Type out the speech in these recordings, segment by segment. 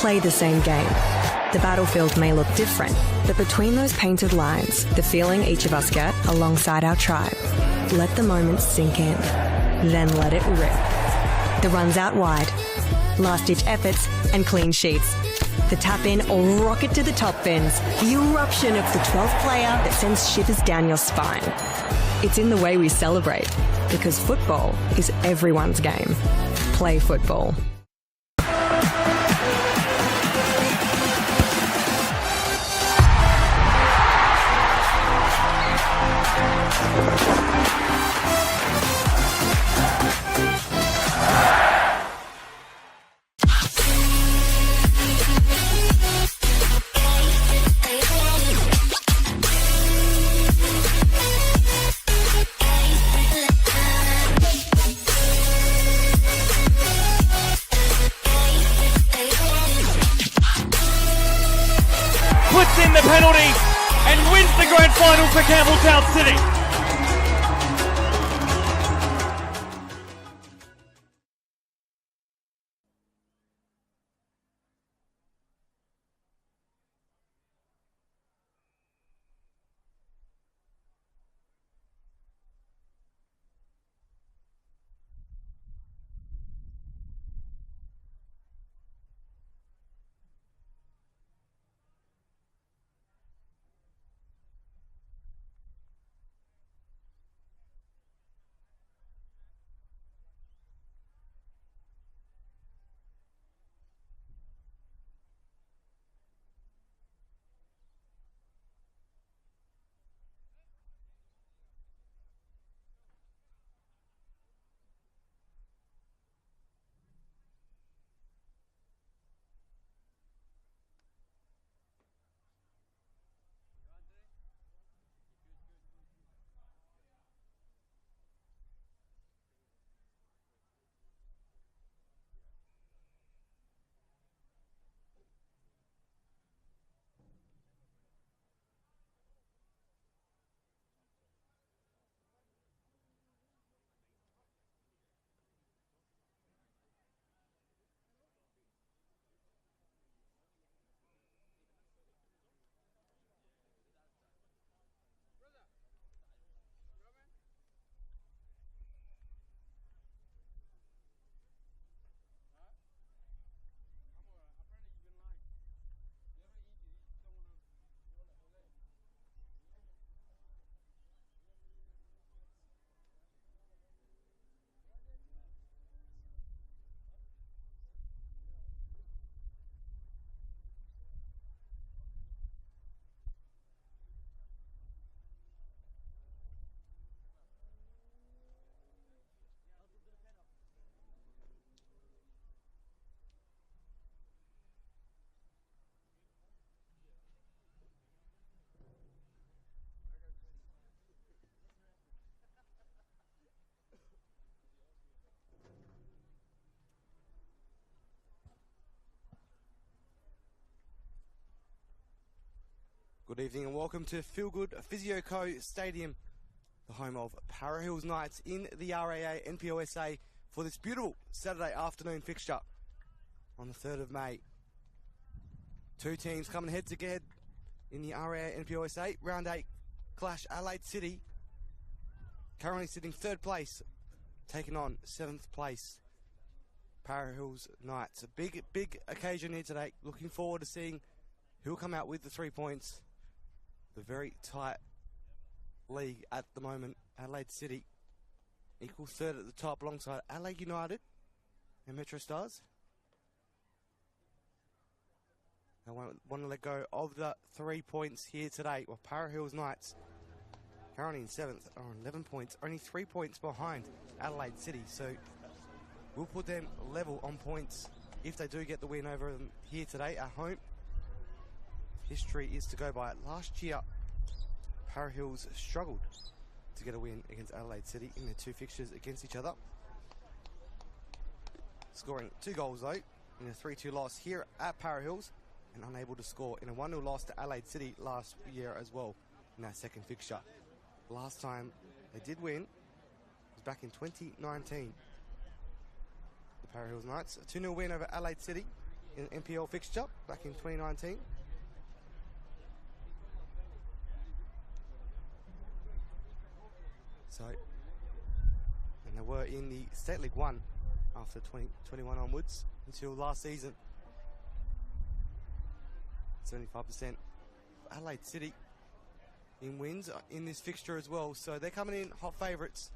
play the same game. The battlefield may look different, but between those painted lines, the feeling each of us get alongside our tribe. Let the moment sink in, then let it rip. The runs out wide, last-ditch efforts and clean sheets. The tap-in or rocket to the top bins. The eruption of the 12th player that sends shivers down your spine. It's in the way we celebrate, because football is everyone's game. Play football. Puts in the penalty and wins the grand final for Campbelltown City. Good evening and welcome to Feel Good Physio Co Stadium, the home of Para Hills Knights in the RAA NPLSA for this beautiful Saturday afternoon fixture on the 3rd of May. Two teams coming head to head in the RAA NPLSA. Round 8 clash Adelaide City, currently sitting 3rd place, taking on 7th place Para Hills Knights. A big occasion here today. Looking forward to seeing who'll come out with the 3 points. The very tight league at the moment. Adelaide City equal 3rd at the top alongside Adelaide United and Metro Stars. They want to let go of the 3 points here today. Well, Para Hills Knights currently in 7th are on 11 points, only 3 points behind Adelaide City. So we'll put them level on points if they do get the win over them here today at home. History is to go by. Last year, Para Hills struggled to get a win against Adelaide City in their 2 fixtures against each other, scoring 2 goals though in a 3-2 loss here at Para Hills, and unable to score in a 1-0 loss to Adelaide City last year as well in that 2nd fixture. Last time they did win was back in 2019. The Para Hills Knights, a 2-0 win over Adelaide City. in an NPL fixture back in 2019. So, and they were in the State League 1 after 2021 onwards until last season. 75%. Adelaide City in wins in this fixture as well. So they're coming in hot favourites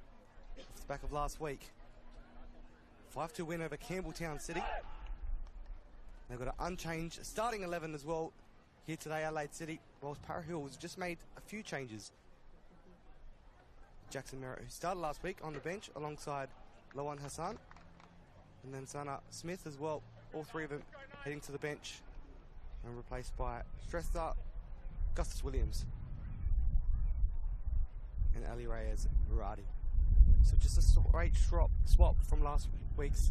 off the back of last week. 5-2 win over Campbelltown City. They've got an unchanged starting 11 as well here today, Adelaide City, whilst Para Hills just made a few changes. Jackson Merritt, who started last week on the bench alongside Lawan Hassan, and then Sana Smith as well. All three of them heading to the bench and replaced by Stressar, Gustus Williams, and Ali Reyes Ruradi. So just a straight swap from last week's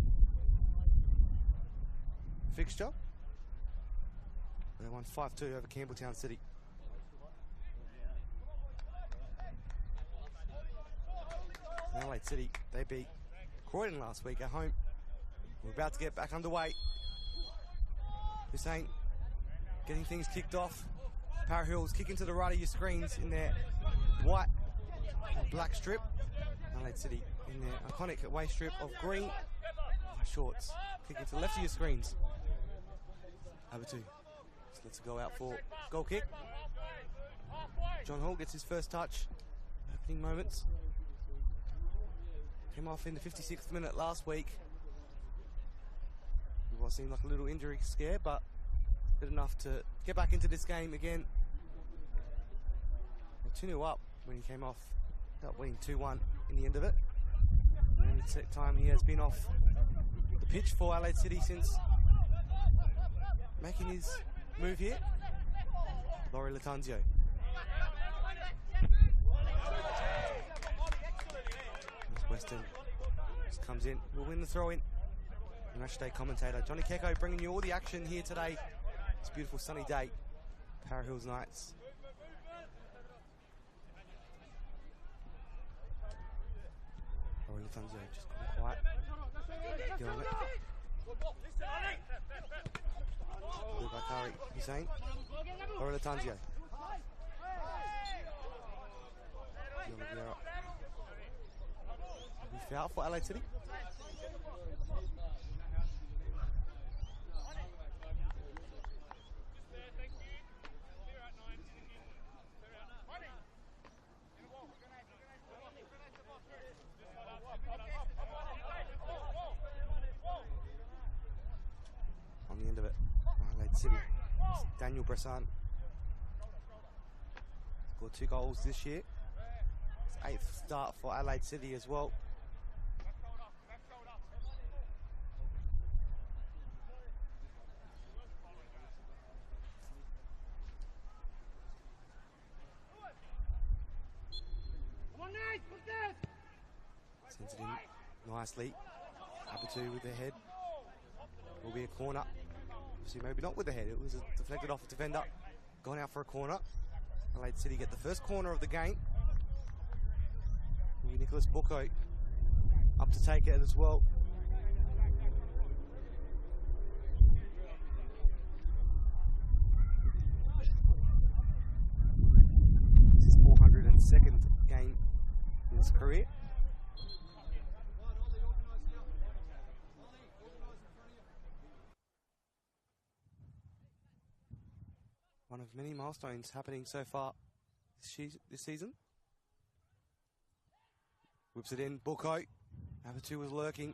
fixture. They won 5-2 over Campbelltown City. Adelaide City, they beat Croydon last week at home. We're about to get back underway. Hussein getting things kicked off. Para Hills kicking to the right of your screens in their white and black strip. Adelaide City in their iconic away strip of green shorts. Kicking to the left of your screens. Abatu. So let's go out for goal kick. John Hall gets his first touch. Opening moments. Came off in the 56th minute last week. What seemed like a little injury scare, but good enough to get back into this game again. 2-0 up when he came off. That winning 2-1 in the end of it. The only time he has been off the pitch for Adelaide City since making his move here. Laurie Latanzio. Weston just comes in, will win the throw-in. Matchday commentator Johnny Keko bringing you all the action here today. It's a beautiful sunny day, Para Hills Knights. Laurie Latanzio just gone quiet. Get on it. Bakari Hussein. Laurie Latanzio. Foul for Adelaide City. On the end of it, Adelaide City. Daniel Bressan scored 2 goals this year. It's 8th start for Adelaide City as well. Sends it in nicely. Abatu with the head. Will be a corner. Obviously, maybe not with the head. It was deflected off a defender. Gone out for a corner. Adelaide City get the first corner of the game. Will be Nicholas Bucco up to take it as well. This is 402nd game in his career. One of many milestones happening so far this season. Whips it in, Bucco. Abatu was lurking.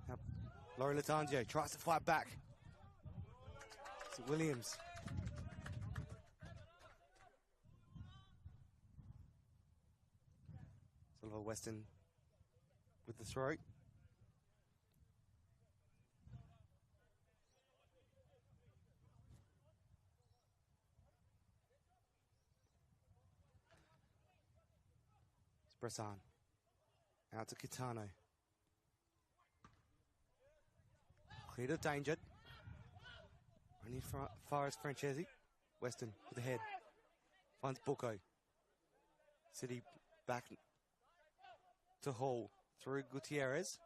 Now, Laurie Latanzio tries to fight back. It's Williams. Silver Weston with the throw. Bressan. Out to Kitano. Cleared of danger. Only far as Francesi. Weston with the head. Finds Bucco. City back to Hall. Through Gutierrez.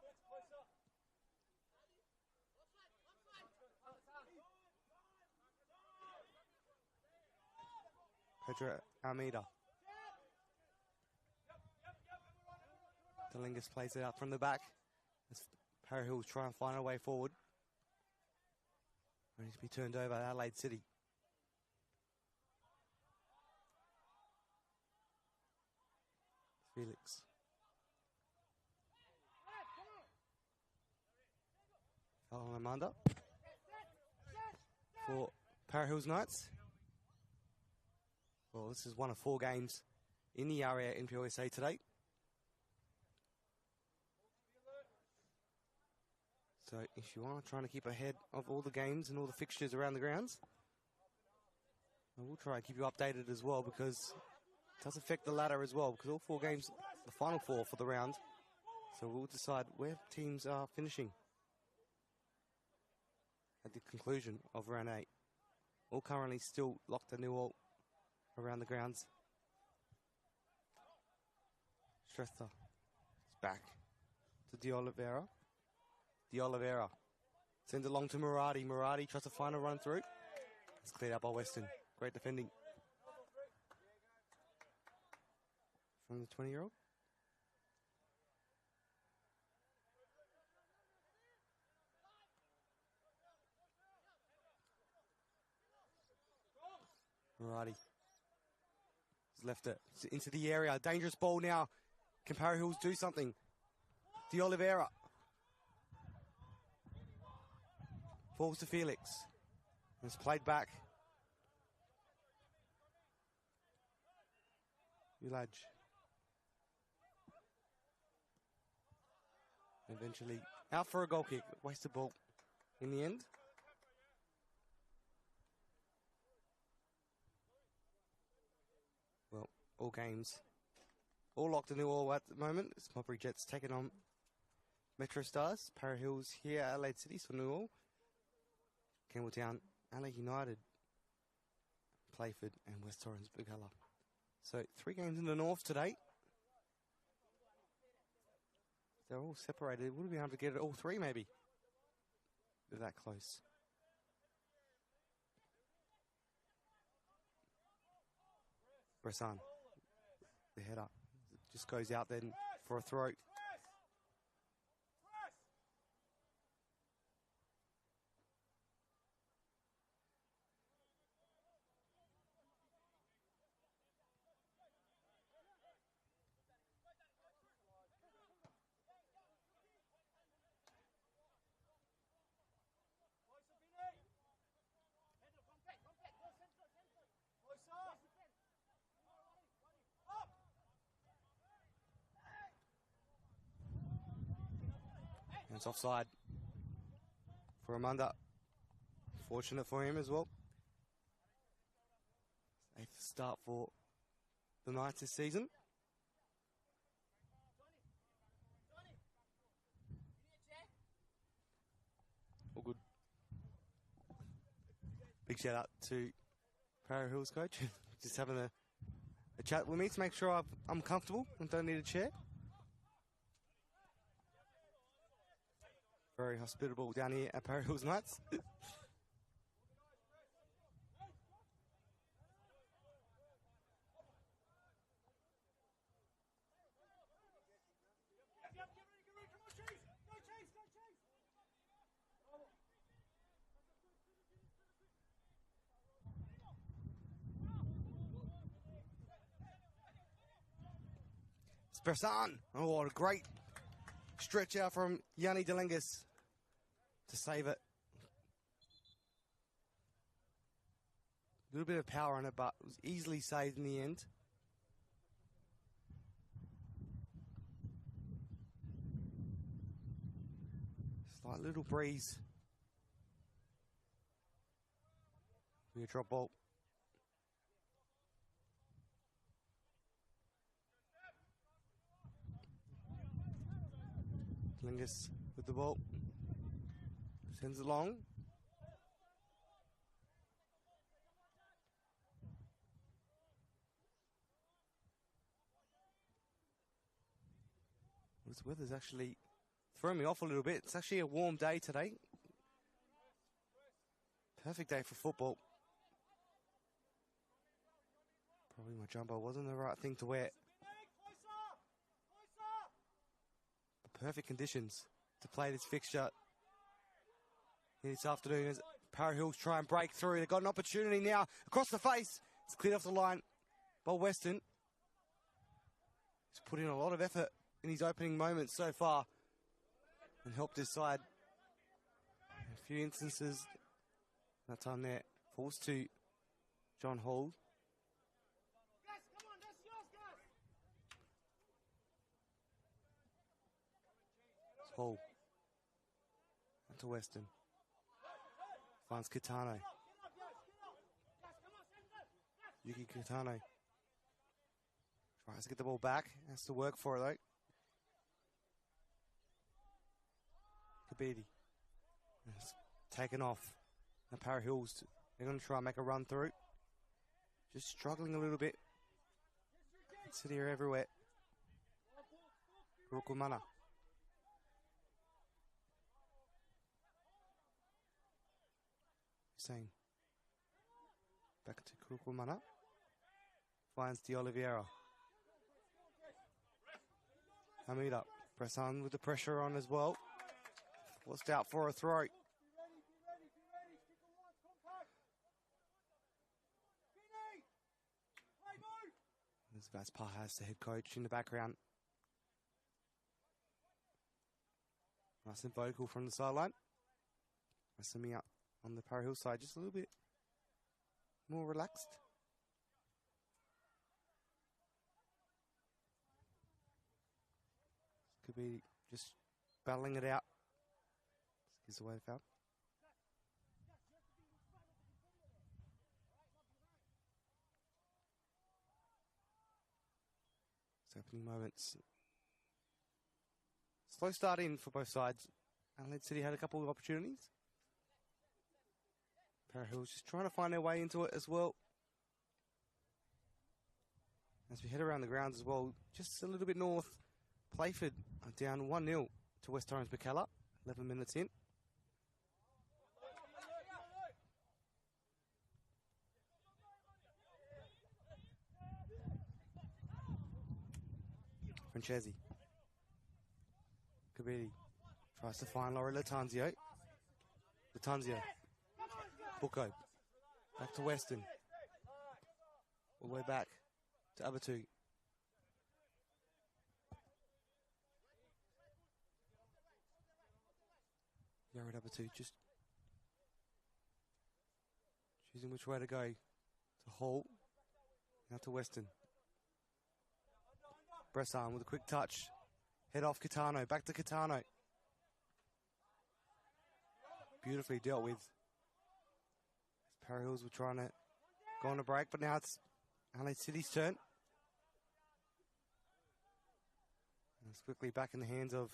Pedro Almeida. Delingus plays it out from the back. As Para Hills try and find a way forward. Ready to be turned over at Adelaide City. Felix. Foul on Amanda for Para Hills Knights. Well, this is one of 4 games in the area NPLSA today. So if you are trying to keep ahead of all the games and all the fixtures around the grounds, I will try and keep you updated as well, because it does affect the ladder as well, because all 4 games, the final 4 for the round. So we'll decide where teams are finishing at the conclusion of round 8. All currently still locked to New all around the grounds. Stresta is back to De Oliveira. De Oliveira sends it along to Murati. Murati tries to find a run through. It's cleared up by Weston. Great defending from the 20-year-old. Murati has left it into the area. Dangerous ball now. Can Para Hills do something? De Oliveira falls to Felix. It's played back. Ulaj. Eventually out for a goal kick. Wasted ball in the end. Well, all games, all locked in all at the moment. Smobbery Jets taking on Metro Stars. Para Hills here at Adelaide City, so New all. Campbelltown, Adelaide United, Playford and West Torrens Bugalla. So 3 games in the north today. They're all separated. Would have been able to get it all 3 maybe. They're that close. Bressan, the header, just goes out then for a throw. And it's offside for Amanda. Fortunate for him as well. 8th start for the Knights this season. All good. Big shout out to Para Hills coach. Just having a chat with me to make sure I'm comfortable and don't need a chair. Very hospitable down here at Para Hills Knights. Bressan. Oh, what a great stretch out from Yanni Delingus to save it. A little bit of power on it, but it was easily saved in the end. Slight little breeze. Be a drop ball. Lingus with the ball. Sends it long. This weather's actually throwing me off a little bit. It's actually a warm day today. Perfect day for football. My jumper wasn't the right thing to wear. Perfect conditions to play this fixture this afternoon as Para Hills try and break through. They've got an opportunity now across the face. It's cleared off the line by Weston. He's put in a lot of effort in his opening moments so far and helped his side. In a few instances, that time there falls to John Hall. Hall. And to Weston. Finds Kitano. Yuki Kitano. Tries to get the ball back. Has to work for it though. Kabidi. It's taken off. Now Para Hills, they're going to try and make a run through. Just struggling a little bit. Sit here everywhere. Rukumana. Hussein. Back to Kurukumana. Finds De Oliveira. Hamida. Press on with the pressure on as well. Forced out for a throw. There's Vaz Pahas, the head coach, in the background. Nice and vocal from the sideline. Masami up on the Para Hills side, just a little bit more relaxed. Could be just battling it out. Gives away the foul. It's opening moments. Slow start in for both sides. Adelaide City had a couple of opportunities. Para Hills just trying to find their way into it as well. As we head around the grounds as well, just a little bit north, Playford are down 1-0 to West Torrens Bacalla, 11 minutes in. Francesi. Kabidi tries to find Laurie Latanzio. Latanzio. Bucco. Back to Weston. All the way back to Abatu. Jared Abatu just choosing which way to go. To Hall. Now to Weston. Bressan with a quick touch. Head off Kitano. Back to Kitano. Beautifully dealt with. Para Hills were trying to go on a break, but now it's Adelaide City's turn. And it's quickly back in the hands of,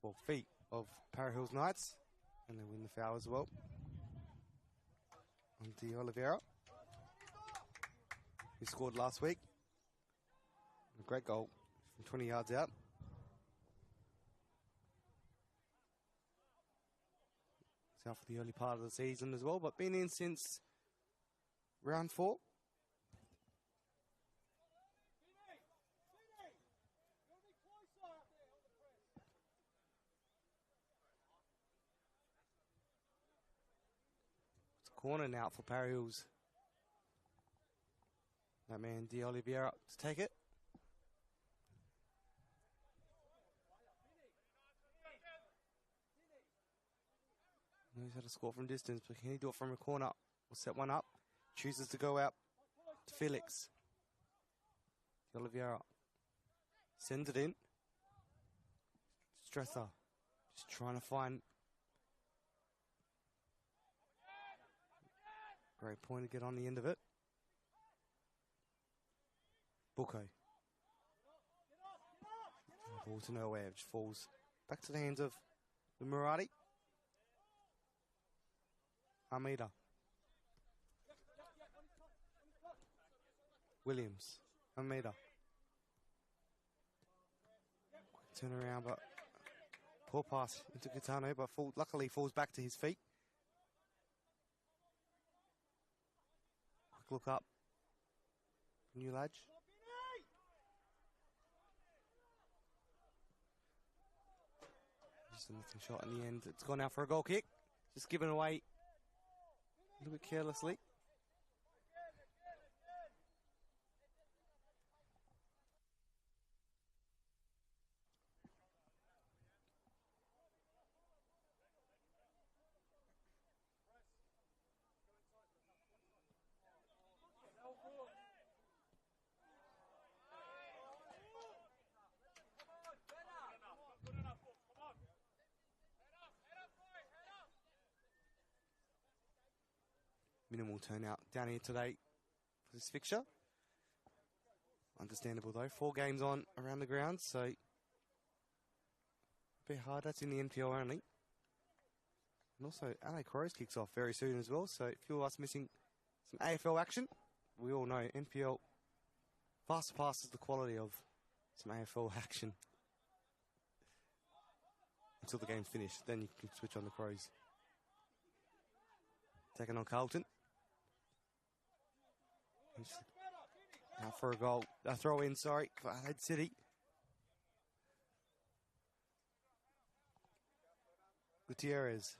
well, feet of Para Hills Knights. And they win the foul as well. On De Oliveira, who scored last week. A great goal from 20 yards out. It's out for the early part of the season as well, but been in since round 4. It's a corner now for Para Hills. That man, De Oliveira, to take it. Knows how to score from distance, but can he do it from a corner? We'll set one up. Chooses to go out to Felix. De Oliveira sends it in. Stresser just trying to find. Great point to get on the end of it. Bucco. Ball to nowhere, just falls back to the hands of the Murati. Almeida. Williams. Almeida. Quick turn around, but poor pass into Kitano, but luckily falls back to his feet. Quick look up. New Lodge. Just a nothing shot in the end. It's gone out for a goal kick. Just given away a little bit carelessly. Minimal turnout down here today for this fixture. Understandable though. 4 games on around the ground, so a bit hard. That's in the NPL only. And also, Adelaide Crows kicks off very soon as well, so if you're us missing some AFL action, we all know NPL far surpasses the quality of some AFL action. Until the game's finished, then you can switch on the Crows. Taking on Carlton. Out for a goal. A throw in, sorry, for Adelaide City. Gutierrez.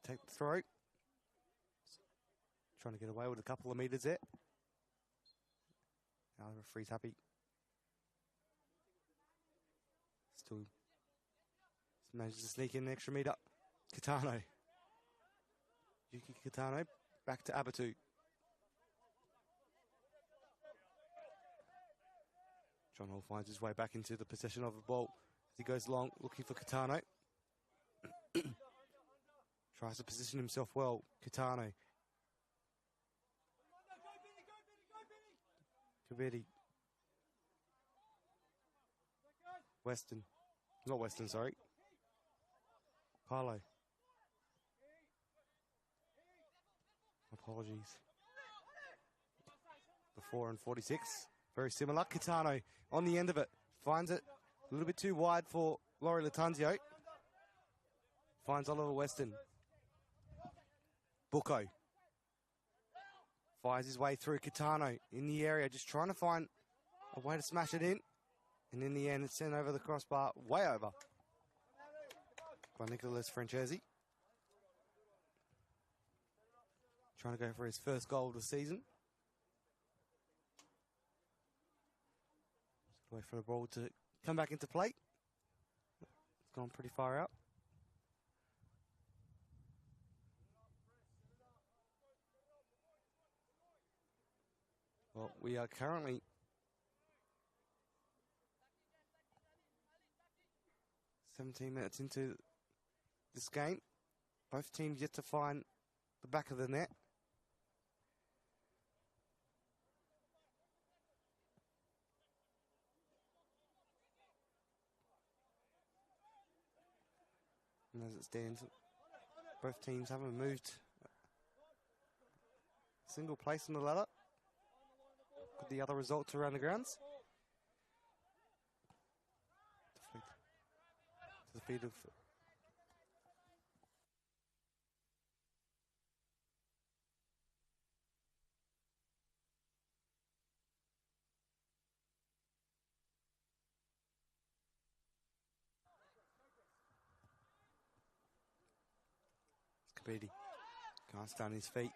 Take the throw. Trying to get away with a couple of metres there. Now the referee's happy. Still manages to sneak in an extra metre. Kitano. Yuki Kitano back to Abatu. John Hall finds his way back into the possession of the ball as he goes long, looking for Kitano. Tries to position himself well. Kitano. Kavedi. Weston. Not Weston, sorry. Carlo. Apologies. The 4 and 46. Very similar. Kitano on the end of it. Finds it a little bit too wide for Laurie Latanzio. Finds Oliver Weston. Bucco. Fires his way through. Kitano in the area, just trying to find a way to smash it in. And in the end, it's sent over the crossbar, way over, by Nicholas Francesi. Trying to go for his first goal of the season. Just wait for the ball to come back into play. It's gone pretty far out. Well, we are currently 17 minutes into this game. Both teams yet to find the back of the net. And as it stands, both teams haven't moved a single place on the ladder. With the other results around the grounds. To the feet of Kabedi. Can't stand his feet.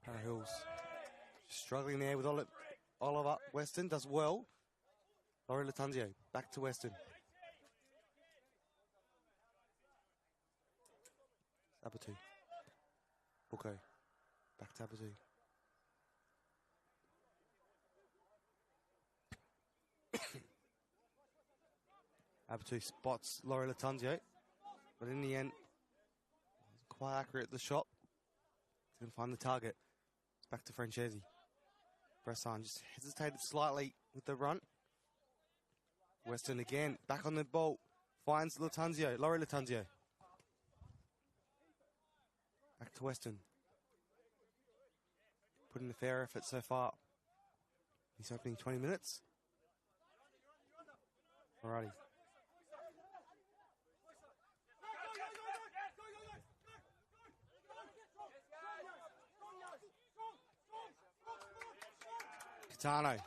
Para Hills struggling there with Oliver. Weston does well. Laurie Latanzio back to Weston. Abatu. Bucco. Back to Abatu. Abatu spots Laurie Latanzio, but in the end, quite accurate at the shot. Didn't find the target. It's back to Francesi. Bressan just hesitated slightly with the run. Weston again, back on the ball. Finds Latanzio, Laurie Latanzio. Back to Weston. Put in a fair effort so far. He's opening 20 minutes. Alrighty. Kitano.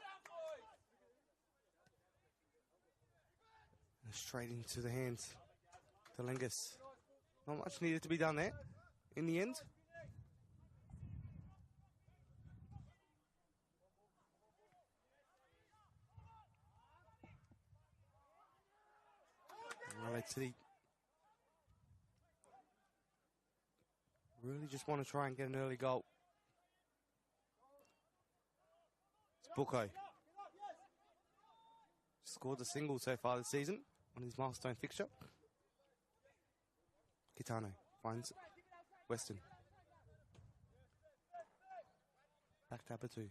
Straight into the hands. Telengas. Not much needed to be done there in the end. Adelaide City really just want to try and get an early goal. It's Buko. Scored a single so far this season on his milestone fixture. Kitano finds Weston. Back to Abatu.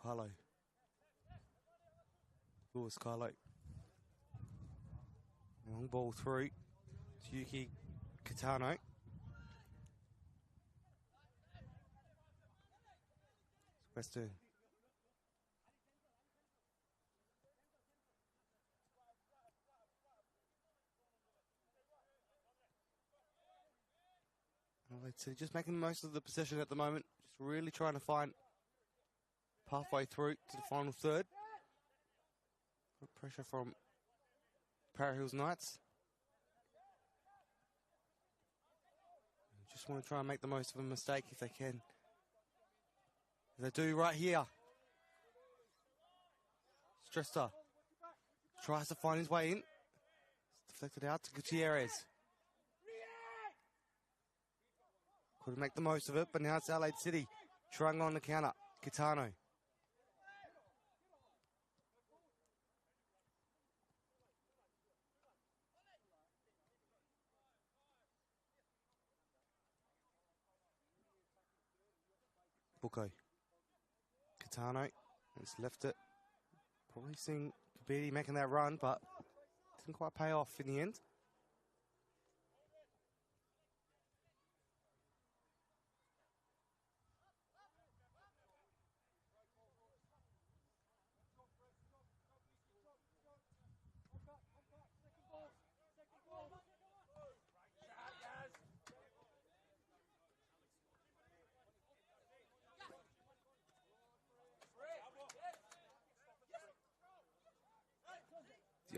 Carlo. Lewis Carlo. Long ball through to Yuki Kitano. Weston. So just making the most of the possession at the moment. Just really trying to find pathway through to the final third. Good pressure from Para Hills Knights. Just want to try and make the most of a mistake if they can. They do right here. Strester tries to find his way in. It's deflected out to Gutierrez. Couldn't make the most of it, but now it's Adelaide City trying on the counter. Kitano. Buko. Kitano has left it. Probably seeing Kabidi making that run, but didn't quite pay off in the end.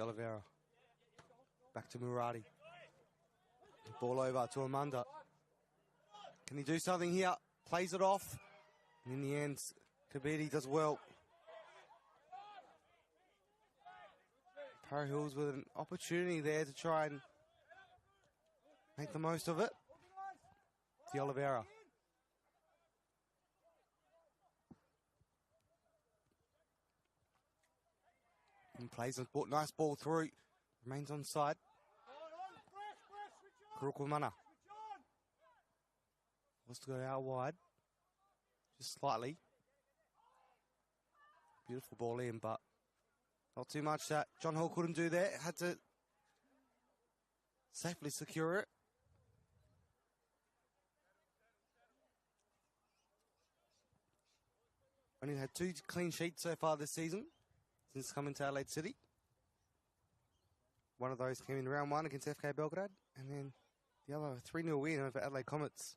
Oliveira. Back to Murati. Ball over to Amanda. Can he do something here? Plays it off. And in the end, Kabidi does well. Para Hills with an opportunity there to try and make the most of it. The Oliveira. And plays a nice ball through. Remains on side. Kurukumana. Wants to go out wide. Just slightly. Beautiful ball in, but not too much that John Hall couldn't do there. Had to safely secure it. Only had 2 clean sheets so far this season since coming to Adelaide City. One of those came in round 1 against FK Belgrade, and then the other 3-0 win over Adelaide Comets.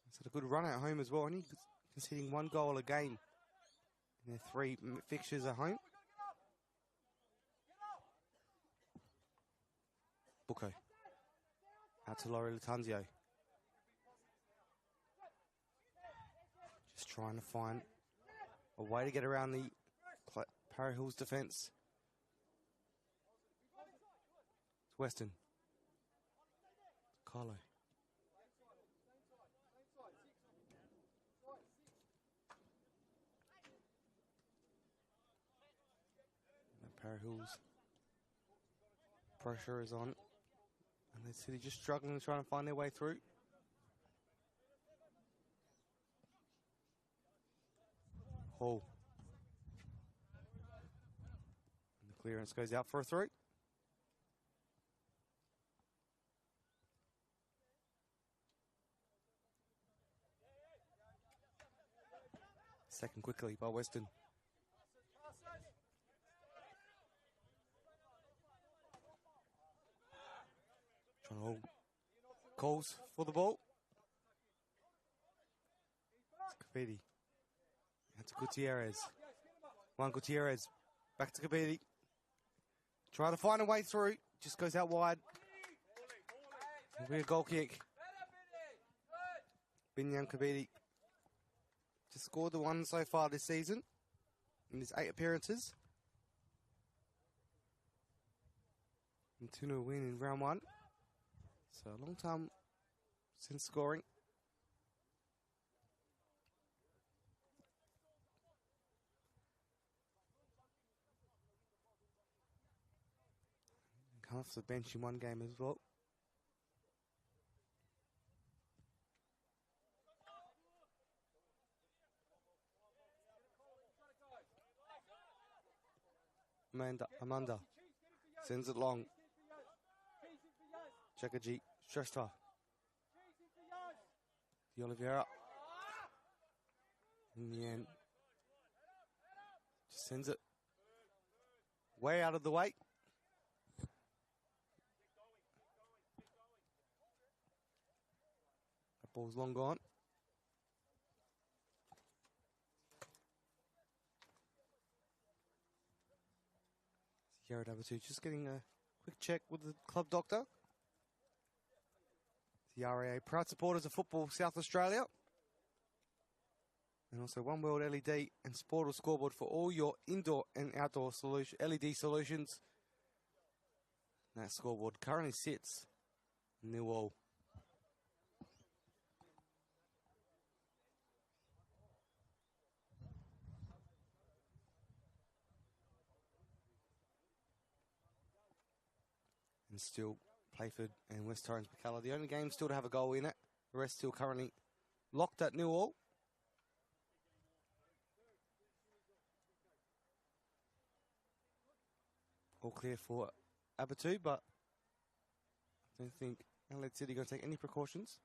It's had a good run at home as well, only conceding 1 goal a game in their 3 fixtures at home. Buko. Out to Laurie Latanzio. Just trying to find a way to get around the Para Hills defence. It's Weston. Carlo. Para Hills. Pressure is on. And the City just struggling to try and find their way through. Hall. And the clearance goes out for a 3. Second quickly by Weston. Trying to hold calls for the ball. It's Kabidi. That's Gutierrez. Juan Gutierrez. Back to Kabidi. Trying to find a way through. Just goes out wide. It'll be a goal kick. Binyam Kabidi. Just scored the one so far this season in his 8 appearances. And 2-0 win in round 1. So a long time since scoring. Come off the bench in one game as well. Amanda sends it long. Chekaji, Shrestha. The Oliveira. In the end, just sends it way out of the way. That ball's long gone. Sierra Davatu just getting a quick check with the club doctor. The RAA, proud supporters of Football South Australia. And also One World LED and Sportal Scoreboard for all your indoor and outdoor LED solutions. And that scoreboard currently sits nil all. And still, Playford and West Torrens Bacala, the only game still to have a goal in it. The rest still currently locked at nil all. All clear for Abatu, but I don't think Adelaide City are going to take any precautions.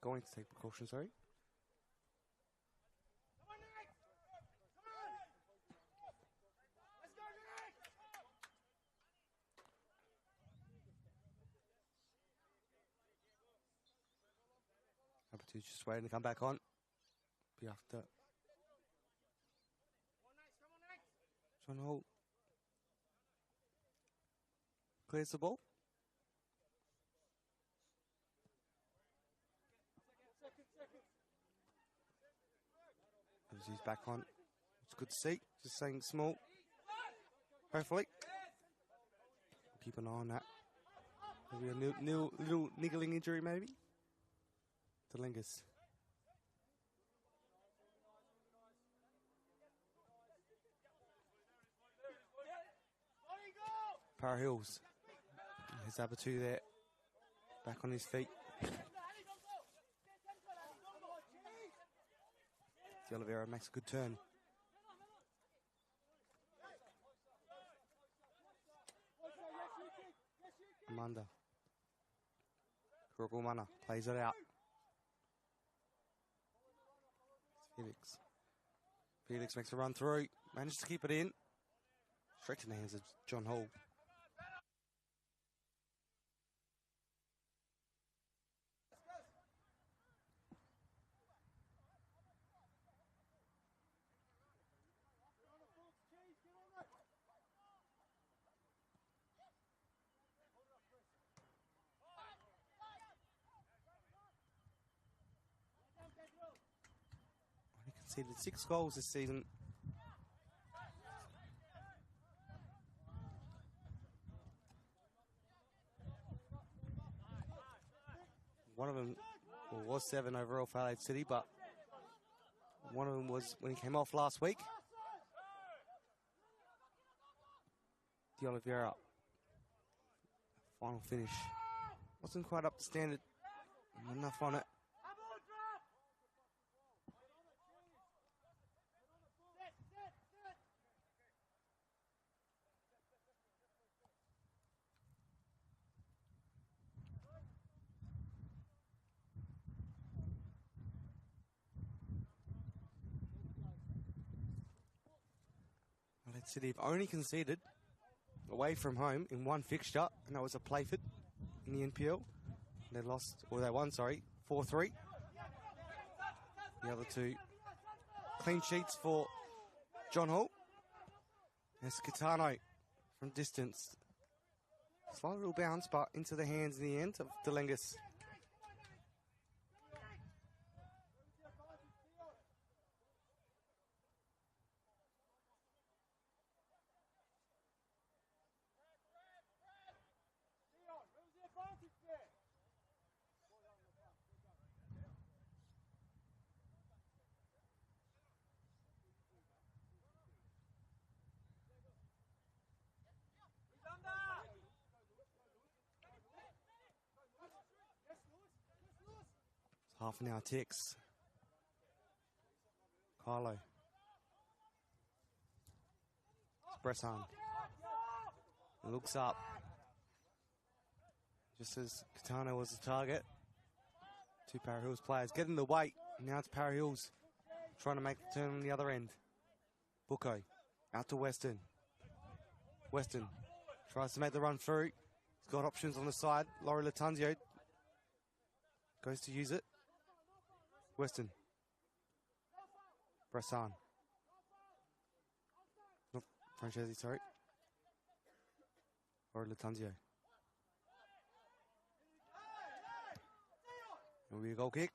Going to take precautions, sorry. Abatu's just waiting to come back on. Be after. John Holt clears the ball. He's back on. It's good to see. Just saying small. Hopefully. Keep an eye on that. Maybe a little niggling injury, maybe. To Lingus. Para Hills. There's Abatu there. Back on his feet. De Oliveira makes a good turn. Amanda. Kurugumana plays it out. Felix. Felix makes a run through. Manages to keep it in. Straight to the hands of John Hall. Conceded 6 goals this season. One of them was 7 overall for Adelaide City, but one of them was when he came off last week. De Oliveira. Final finish. Wasn't quite up to standard. Not enough on it. Adelaide City have only conceded away from home in one fixture, and that was a Playford in the NPL. They lost, or they won, sorry, 4-3. The other two clean sheets for John Hall. There's Catano from distance. Slight little bounce, but into the hands in the end of Delengus. Half an hour ticks. Carlo. Bressan. Looks up. Just as Katana was the target. Two Para Hills players getting the weight. Now it's Para Hills trying to make the turn on the other end. Bucco out to Weston. Weston tries to make the run through. He's got options on the side. Laurie Latanzio goes to use it. Weston. Bressan. Not Francesi, sorry. Or Latanzio. Will be a goal kick.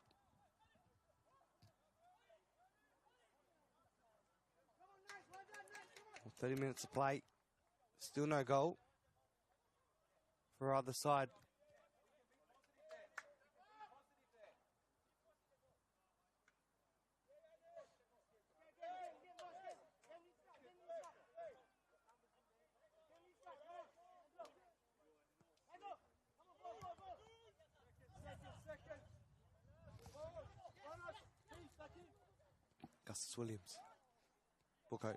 Well, 30 minutes to play. Still no goal for either side. Augustus Williams. Bucco.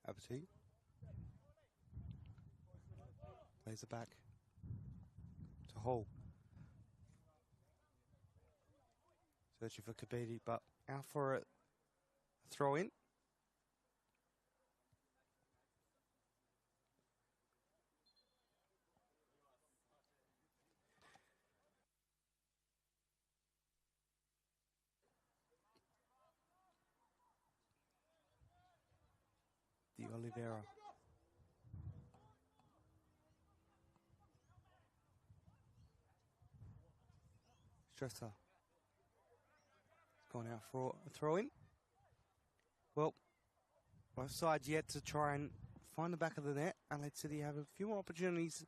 Abati. Plays it back to Hall. Searching for Kabedi, but out for a throw in. The Oliveira. Stresser. Gone out for a throw in. Well, both sides yet to try and find the back of the net. Adelaide City have a few more opportunities in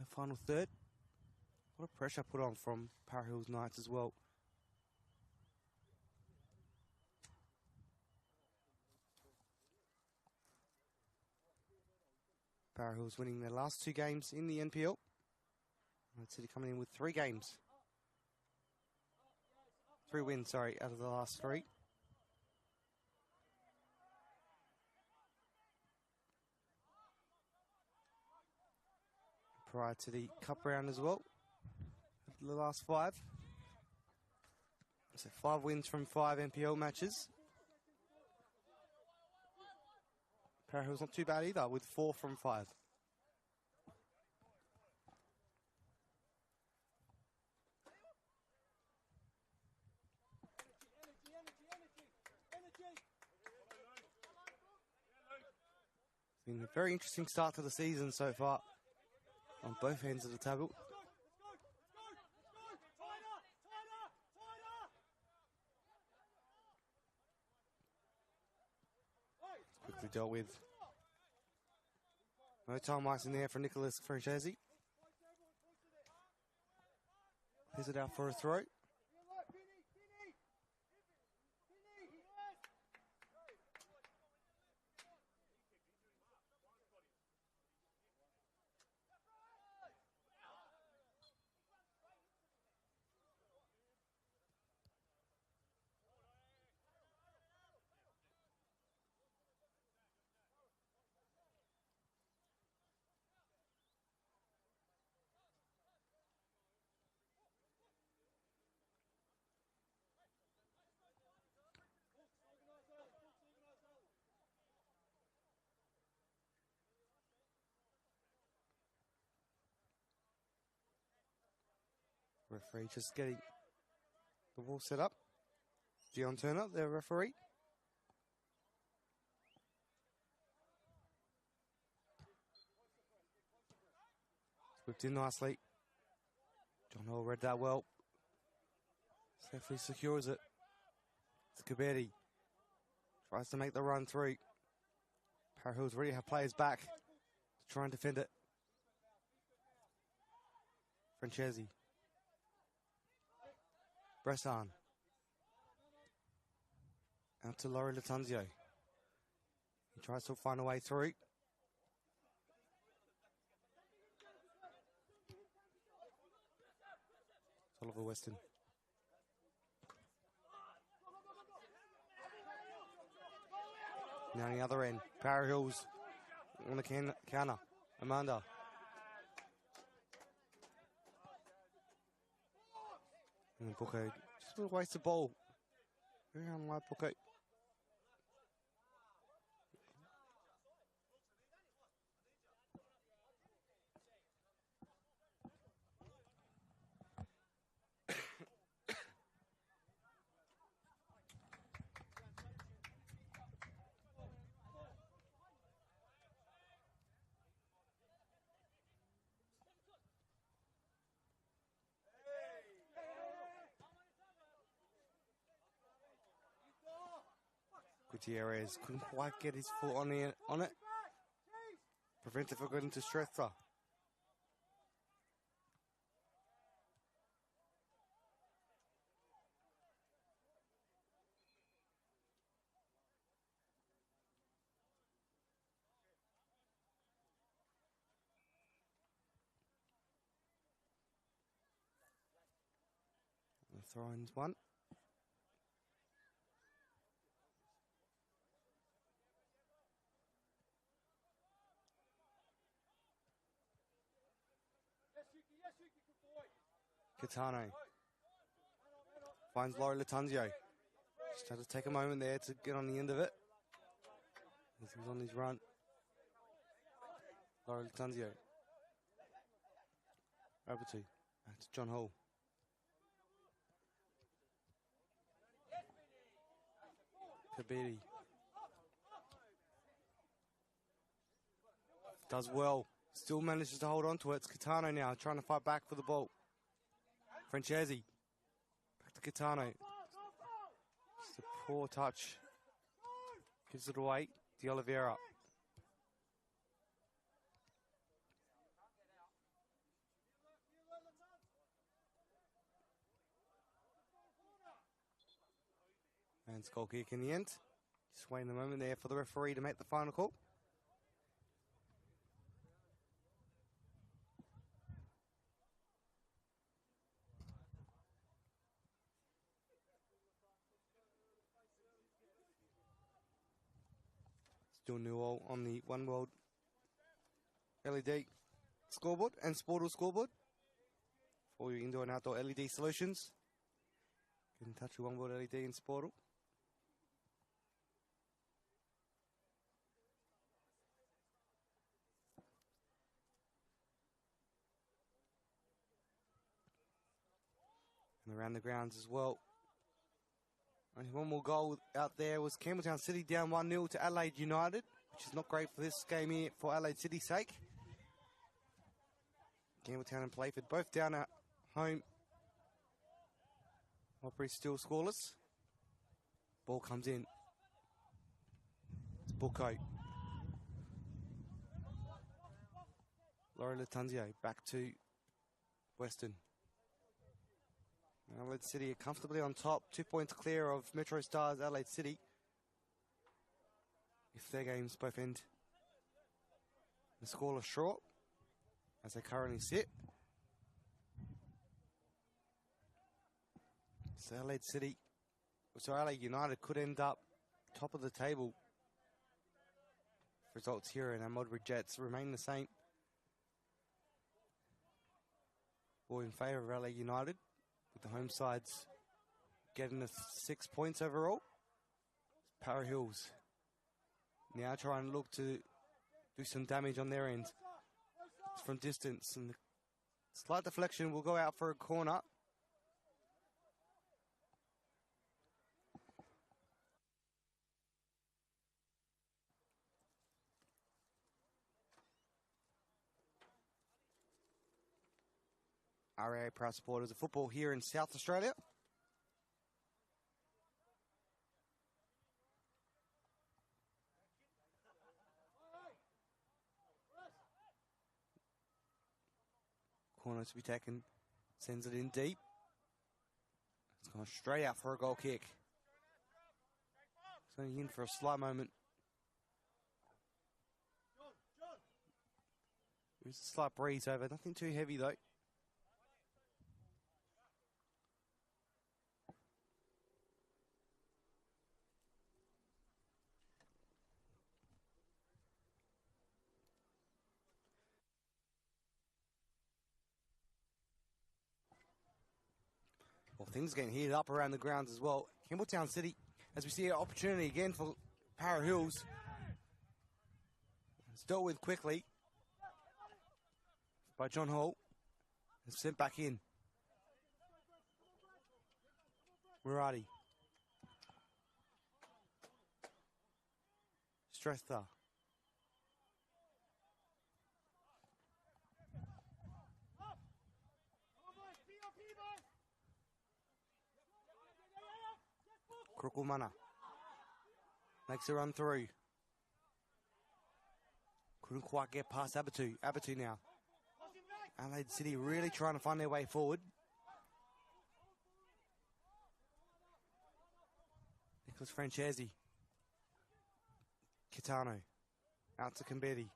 the final third. A lot of pressure put on from Para Hills Knights as well. Para Hills winning their last two games in the NPL. Adelaide City coming in with 3 games. 3 wins, sorry, out of the last 3. Prior to the cup round as well. The last 5. So 5 wins from 5 NPL matches. Para Hills not too bad either, with 4 from 5. It's been a very interesting start to the season so far on both ends of the table. Quickly dealt with. No time ice in there for Nicholas Francesi. Here's it out for a throw. Referee just getting the ball set up. Dion Turner, their referee. Whipped in nicely. John Hall read that well. Safely secures it. It's Kabedi. Tries to make the run through. Para Hills already have players back to try and defend it. Francesi. Bressan. Out to Laurie Latanzio. He tries to find a way through. Oliver Weston. Now on the other end, Para Hills on the counter. Amanda. And Booker just a waste of ball. Very unlike Booker. Gutierrez couldn't quite get his foot on it. Prevented from going to Strethra. The throw-in's one. Catano finds Laurie Latanzio. Just had to take a moment there to get on the end of it. As he's on his run. Laurie Latanzio. Over to back to John Hall. Kabedi. Does well. Still manages to hold on to it. It's Catano now trying to fight back for the ball. Francesi. Back to Catano. Just a poor touch. Gives it away. De Oliveira. And it's goal kick in the end. Just waiting a moment there for the referee to make the final call. Still Newell on the One World LED scoreboard and Sportal scoreboard for your indoor and outdoor LED solutions. Get in touch with One World LED and Sportal. And around the grounds as well. Only one more goal out there was Campbelltown City down 1-0 to Adelaide United, which is not great for this game here for Adelaide City's sake. Campbelltown and Playford both down at home. Opry still scoreless. Ball comes in. It's Bucco. Laurie Latanzio back to Weston. Adelaide City are comfortably on top, 2 points clear of Metro Stars Adelaide City. If their games both end the scoreless short, as they currently sit. So Adelaide United could end up top of the table. If results here and our Modbury Jets remain the same. Or in favour of Adelaide United, with the home sides getting us 6 points overall. Para Hills now trying to look to do some damage on their end. It's from distance, and the slight deflection will go out for a corner. RD8 proud supporters of football here in South Australia. Corner to be taken, sends it in deep. It's gone straight out for a goal kick. It's only in for a slight moment. There's a slight breeze over, nothing too heavy though. Well, things are getting heated up around the grounds as well. Campbelltown City, as we see an opportunity again for Para Hills. It's dealt with quickly by John Hall. And sent back in. Murati. Stresta. Krukumana makes a run through. Couldn't quite get past Abatu. Abatu now. Adelaide City really trying to find their way forward. Nicholas Francesi. Kitano. Out to Kimbetti.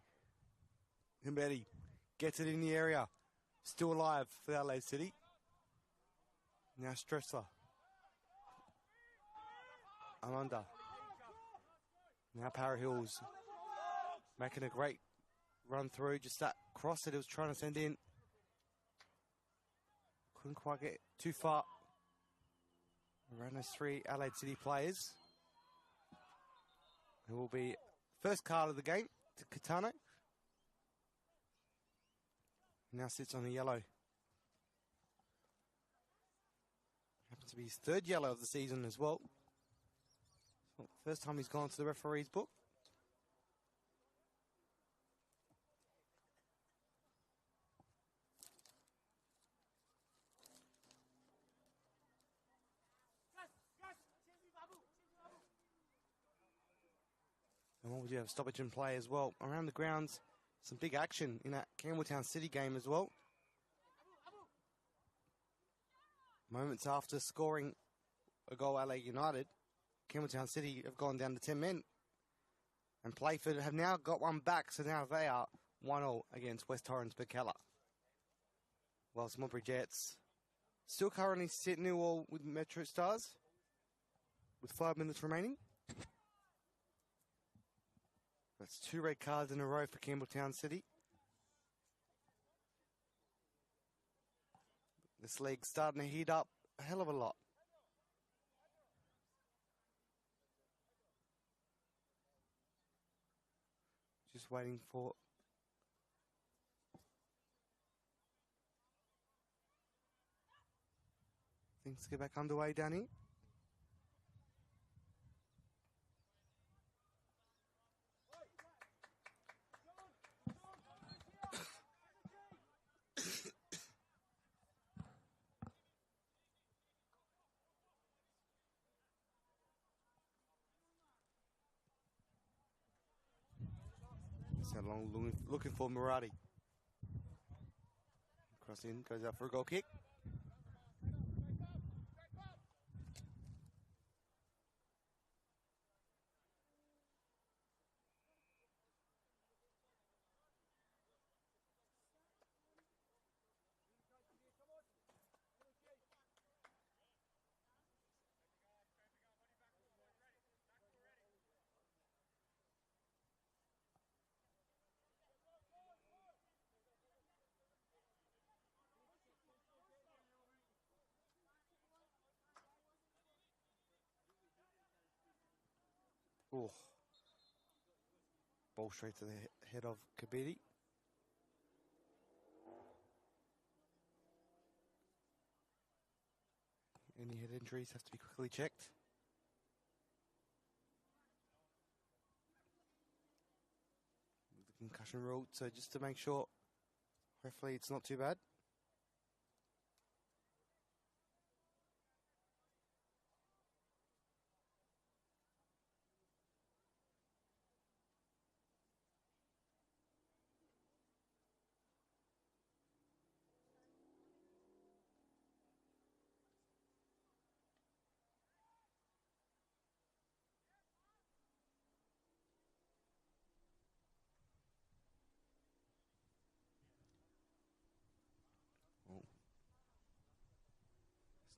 Kimbetti gets it in the area. Still alive for Adelaide City. Now Stressler. Amanda. Now Para Hills making a great run through. Just that cross that he was trying to send in. Couldn't quite get too far. Around those three Adelaide City players. It will be first card of the game to Kitano. Now sits on the yellow. Happens to be his third yellow of the season as well. First time he's gone to the referee's book. And what would you have? Stoppage in play as well. Around the grounds, some big action in that Campbelltown City game as well. Moments after scoring a goal, Adelaide United, Campbelltown City have gone down to 10 men. And Playford have now got one back, so now they are 1-0 against West Torrens Berkella. Whilst Montbury Jets still currently sit 0-0 with Metro Stars, with 5 minutes remaining. That's 2 red cards in a row for Campbelltown City. This league's starting to heat up a hell of a lot. Just waiting for things to get back underway, Danny. So long looking for Murati. Cross in, goes out for a goal kick. Oh. Ball straight to the head of Kabidi. Any head injuries have to be quickly checked. The concussion rule, so just to make sure, hopefully it's not too bad.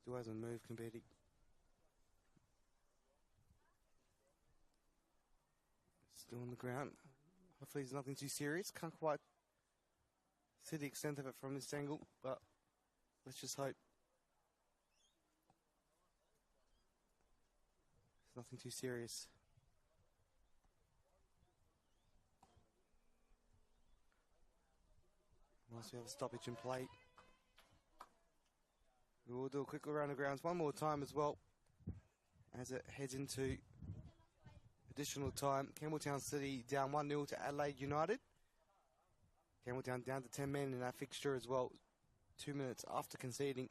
Still hasn't moved, Competi. Still on the ground. Hopefully it's nothing too serious. Can't quite see the extent of it from this angle, but let's just hope it's nothing too serious. Once we have a stoppage in play, we will do a quick around the grounds one more time as well as it heads into additional time. Campbelltown City down 1-0 to Adelaide United. Campbelltown down to 10 men in that fixture as well, 2 minutes after conceding,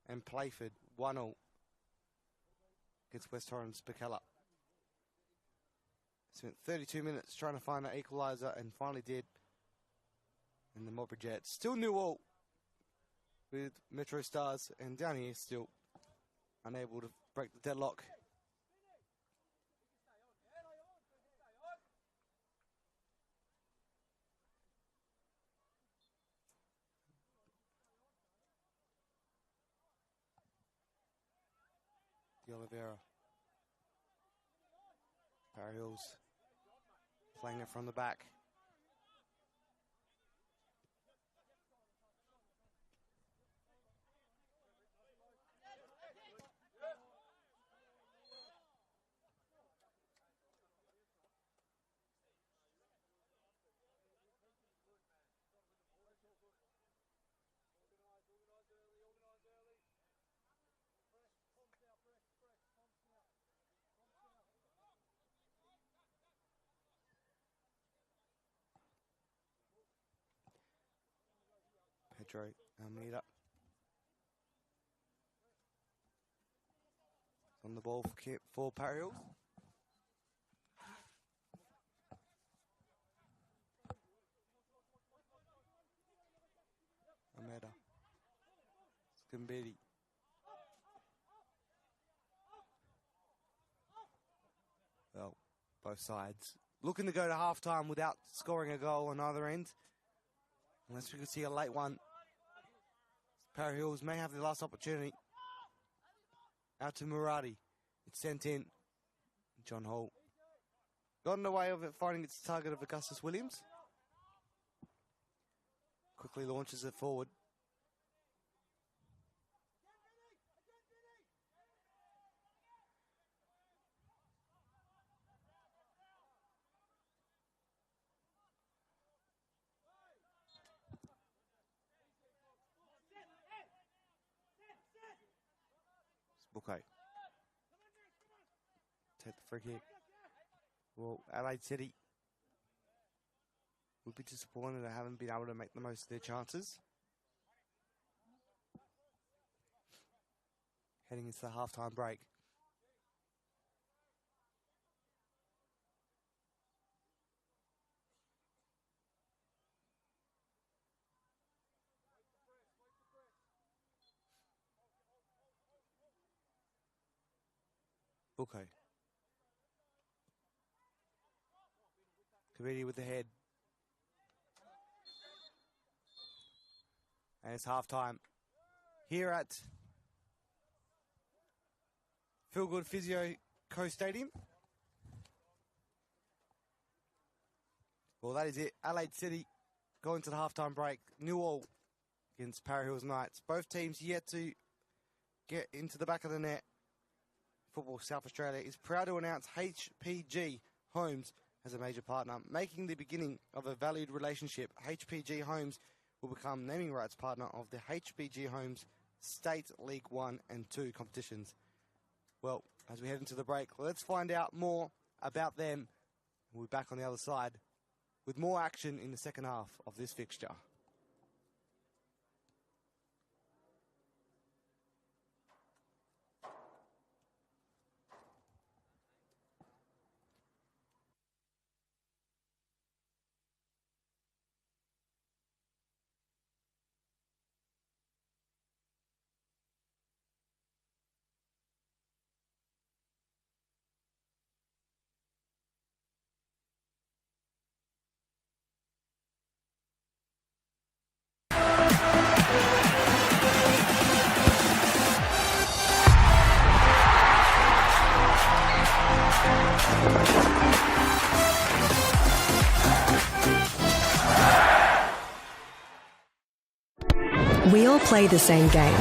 and Playford 1-0 against West Torrens Spicella. Spent 32 minutes trying to find that equaliser and finally did. And the Mobber Jets still 0-0 with Metro Stars, and down here still unable to break the deadlock. De Oliveira. Para Hills playing it from the back. Pedro Almeida on the ball for Para Hills. Almeida. Scombedi. Well, both sides looking to go to half-time without scoring a goal on either end. Unless we could see a late one. Para Hills may have the last opportunity. Out to Murati. It's sent in. John Hall got in the way of it, finding its target of Augustus Williams. Quickly launches it forward. Okay. Take the free kick. Well, Adelaide City would be disappointed they haven't been able to make the most of their chances. Heading into the half-time break. Okay. Committee with the head. And it's half-time. Here at Feel Good Physio Co Stadium. Well, that is it. Adelaide City going to the half-time break. 0-0 against Para Hills Knights. Both teams yet to get into the back of the net. Football South Australia is proud to announce HPG Homes as a major partner, making the beginning of a valued relationship. HPG Homes will become naming rights partner of the HPG Homes State League 1 and 2 competitions. Well, as we head into the break, let's find out more about them. We'll be back on the other side with more action in the second half of this fixture. We all play the same game.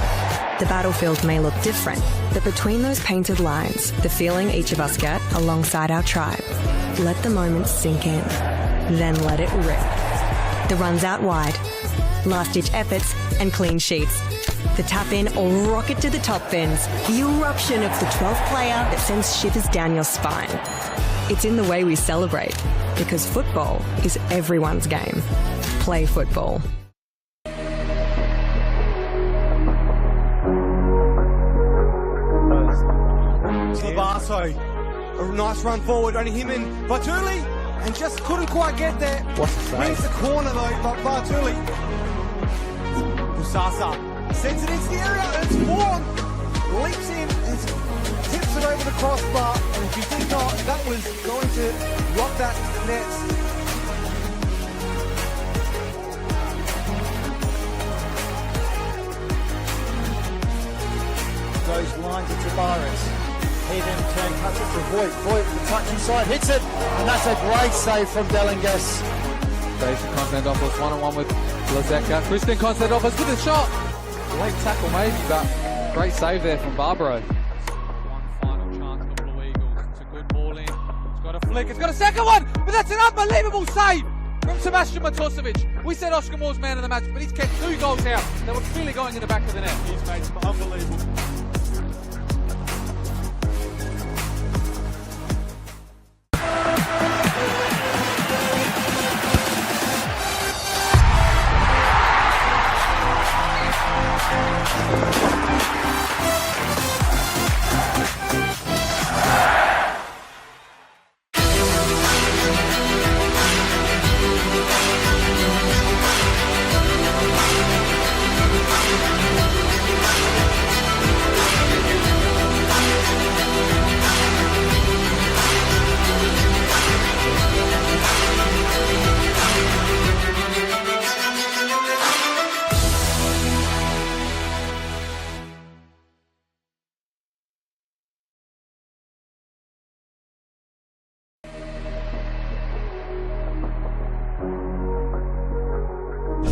The battlefield may look different, but between those painted lines, the feeling each of us get alongside our tribe. Let the moment sink in, then let it rip. The runs out wide, last-ditch efforts and clean sheets. The tap-in or rocket to the top bins. The eruption of the 12th player that sends shivers down your spine. It's in the way we celebrate, because football is everyone's game. Play football. Labarso, a nice run forward, only him and Bartuli, and just couldn't quite get there. What's the save? Wins the corner though, but Bartuli. Busasa sends it into the area, and it's Vaughan. Leaps in and tips it over the crossbar, and if you did not, that was going to rock that net. Those lines of Tavares. He then cuts it to Voigt. Voigt, the touch inside, hits it, and that's a great save from Delingus. Jason Konstantinopoulos one-on-one with Lazeka. Crispin Konstantinopoulos with a shot. Late tackle maybe, but great save there from Barbaro. One final chance for the Blue Eagles. It's a good ball in. It's got a flick. It's got a second one, but that's an unbelievable save from Sebastian Matosevic. We said Oscar Moore's man of the match, but he's kept 2 goals out. They were clearly going in the back of the net. He's made some unbelievable.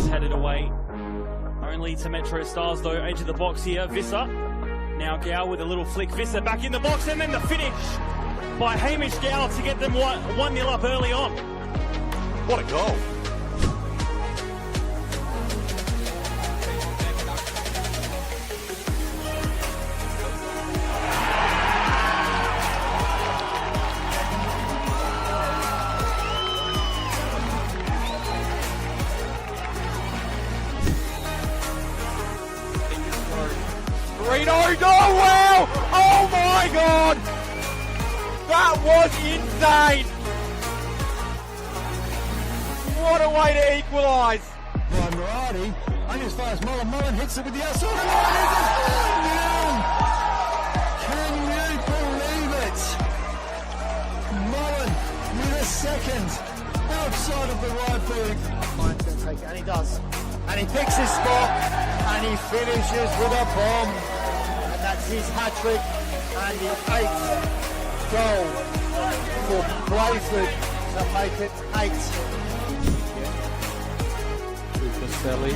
Headed away. Only to Metro Stars though, edge of the box here. Visser. Now Gow with a little flick. Visser back in the box, and then the finish by Hamish Gow to get them 1-0 up early on. What a goal. Oh wow! Oh my god! That was insane! What a way to equalise! By Murati, only as far as Mullen. Mullen hits it with the outside of the line. Can you believe it? Mullen with a second outside of the right boot. Mine's going to take it, and he does. And he picks his spot, and he finishes with a bomb. That's his hat-trick and the 8th goal for Brayford to make it 8. Lucaselli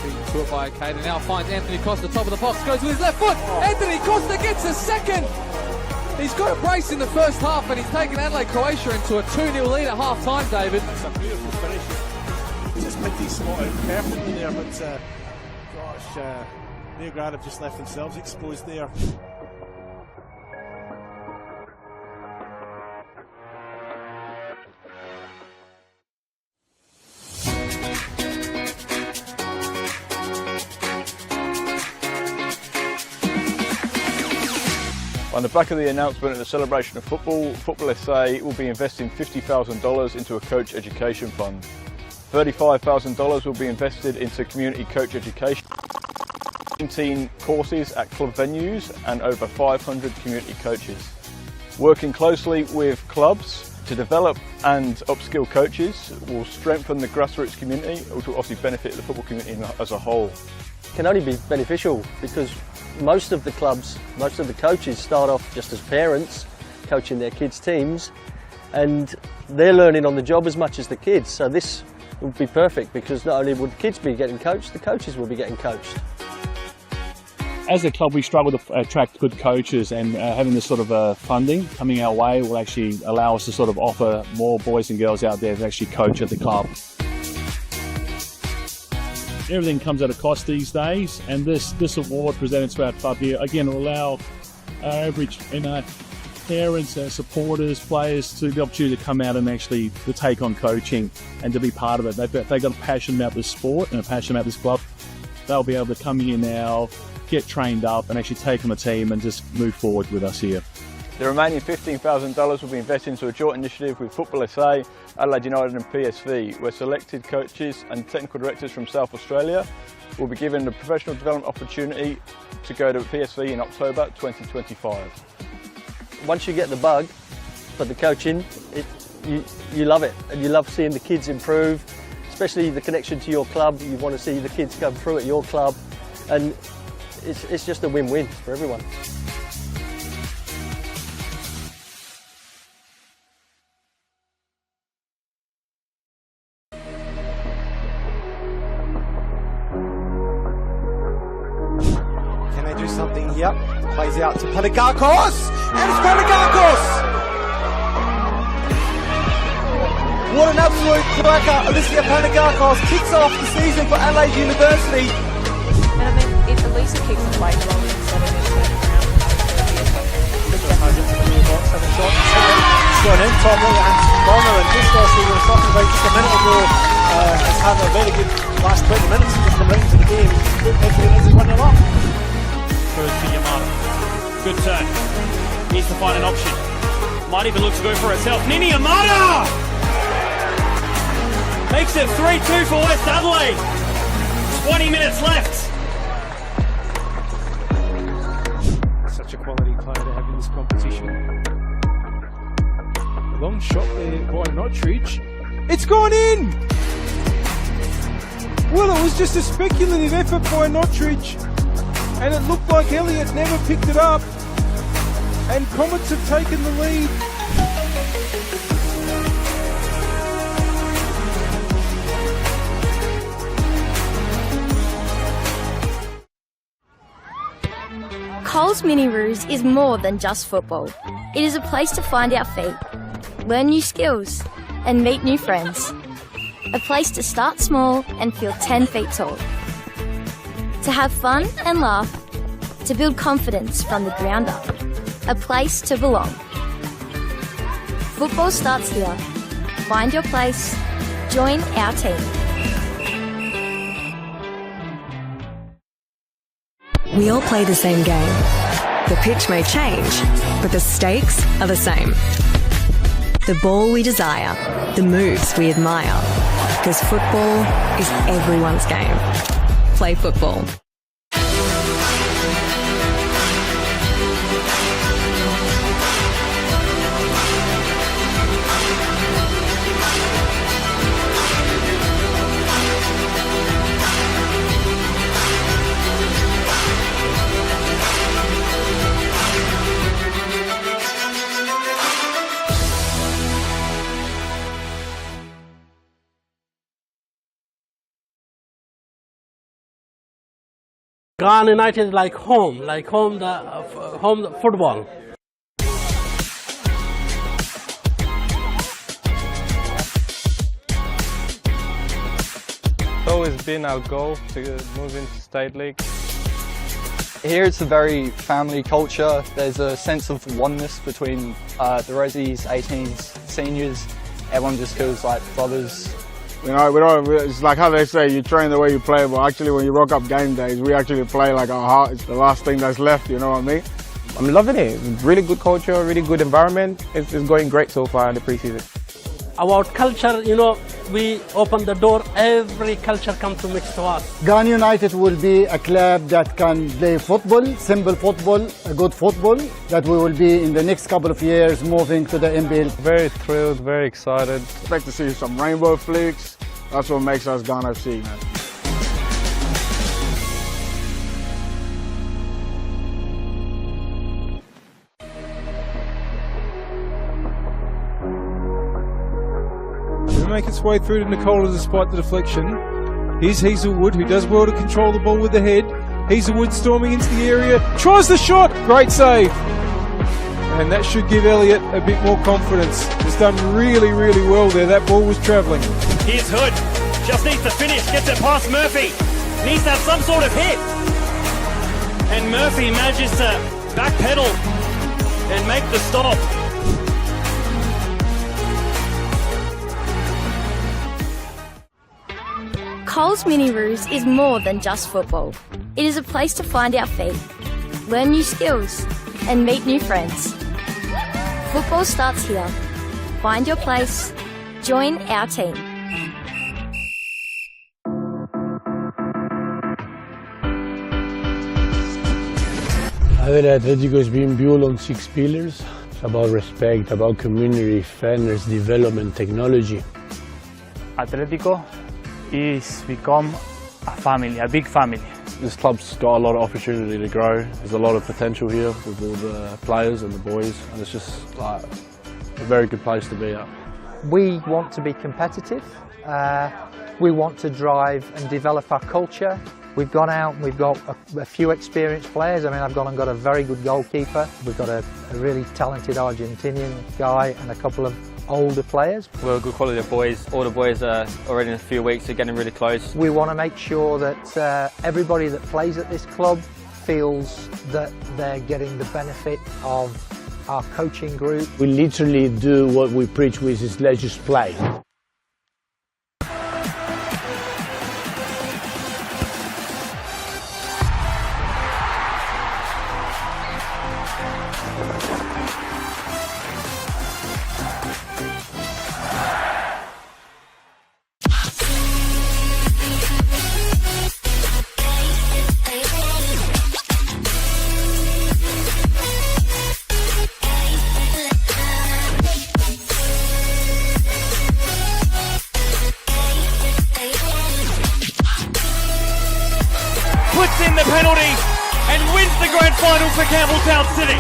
being put by Caden. Now finds Anthony Costa, top of the box, goes with his left foot. Anthony Costa gets a second. He's got a brace in the first half, and he's taken Adelaide Croatia into a 2-0 lead at half-time, David. That's a beautiful finish. Just picked his spot out perfectly there, but gosh, Neograd have just left themselves exposed there. On the back of the announcement of the celebration of football, NPLSA will be investing $50,000 into a coach education fund. $35,000 will be invested into community coach education. 17 courses at club venues and over 500 community coaches. Working closely with clubs to develop and upskill coaches will strengthen the grassroots community, which will obviously benefit the football community as a whole. It can only be beneficial because most of the clubs, most of the coaches start off just as parents coaching their kids' teams, and they're learning on the job as much as the kids. So this would be perfect, because not only would the kids be getting coached, the coaches will be getting coached. As a club, we struggle to attract good coaches, and having this sort of funding coming our way will actually allow us to sort of offer more boys and girls out there to actually coach at the club. Everything comes at a cost these days, and this award presented to our club here again will allow our average parents, supporters, players to the opportunity to come out and actually to take on coaching and to be part of it. They've got a passion about this sport and a passion about this club. They'll be able to come here now, get trained up and actually take on a team and just move forward with us here. The remaining $15,000 will be invested into a joint initiative with Football SA, Adelaide United and PSV, where selected coaches and technical directors from South Australia will be given the professional development opportunity to go to PSV in October 2025. Once you get the bug for the coaching, you love it, and you love seeing the kids improve, especially the connection to your club. You want to see the kids come through at your club, and it's just a win-win for everyone. Can they do something here? Plays out to Panagakos, and it's Panagakos! What an absolute cracker! Alicia Panagakos kicks off the season for Adelaide University. And I mean, if Elisa keeps the play along instead of just turning around, It's gone in, Tomley and Bonner, and Christos, who we were talking about just a minute ago, has had a very good last 20 minutes and just come right into the game. Everything is 1-0 up. Goes to Yamada. Good turn. Needs to find an option. Might even look to go for herself. Nini Yamada! Makes it 3-2 for West Adelaide. 20 minutes left. Such a quality player to have in this competition. Long shot there by Notridge. It's gone in! Well, it was just a speculative effort by Notridge, and it looked like Elliott never picked it up, and Comets have taken the lead. Coles Mini Roos is more than just football. It is a place to find our feet, learn new skills, and meet new friends. A place to start small and feel 10 feet tall. To have fun and laugh, to build confidence from the ground up. A place to belong. Football starts here. Find your place. Join our team. We all play the same game. The pitch may change, but the stakes are the same. The ball we desire, the moves we admire. Because football is everyone's game. Play football. Ghana United is like home football. It's always been our goal to move into State League. Here it's a very family culture. There's a sense of oneness between the Resis, 18s, seniors. Everyone just feels like brothers. You know, it's like how they say, you train the way you play, but actually when you rock up game days, we actually play like our heart is the last thing that's left, you know what I mean? I'm loving it. Really good culture, really good environment. It's going great so far in the pre-season. About culture, you know, we open the door, every culture comes to mix to us. Ghana United will be a club that can play football, simple football, a good football, that we will be in the next couple of years moving to the NPL. Very thrilled, very excited. Expect to see some rainbow flicks. That's what makes us Ghana FC, man. make its way through to Nicola despite the deflection. Here's Hazelwood, who does well to control the ball with the head. Hazelwood storming into the area, tries the shot, great save. And that should give Elliott a bit more confidence. He's done really, really well there. That ball was travelling. Here's Hood. Just needs to finish. Gets it past Murphy. Needs to have some sort of hit. And Murphy manages to backpedal and make the stop. Coles Mini Roos is more than just football. It is a place to find our feet, learn new skills, and meet new friends. Football starts here. Find your place. Join our team. Adelaide Atlético is being built on 6 pillars. It's about respect, about community, fairness, development, technology. Atlético is become a family, a big family. This club's got a lot of opportunity to grow. There's a lot of potential here with all the players and the boys, and it's just like a very good place to be at. We want to be competitive. We want to drive and develop our culture. We've gone out and we've got a few experienced players. I mean, I've gone and got a very good goalkeeper. We've got a really talented Argentinian guy and a couple of older players. We're a good quality of boys. All the boys are already in a few weeks, are getting really close. We want to make sure that everybody that plays at this club feels that they're getting the benefit of our coaching group. We literally do what we preach, which is let's just play. Puts in the penalty and wins the grand final for Campbelltown City.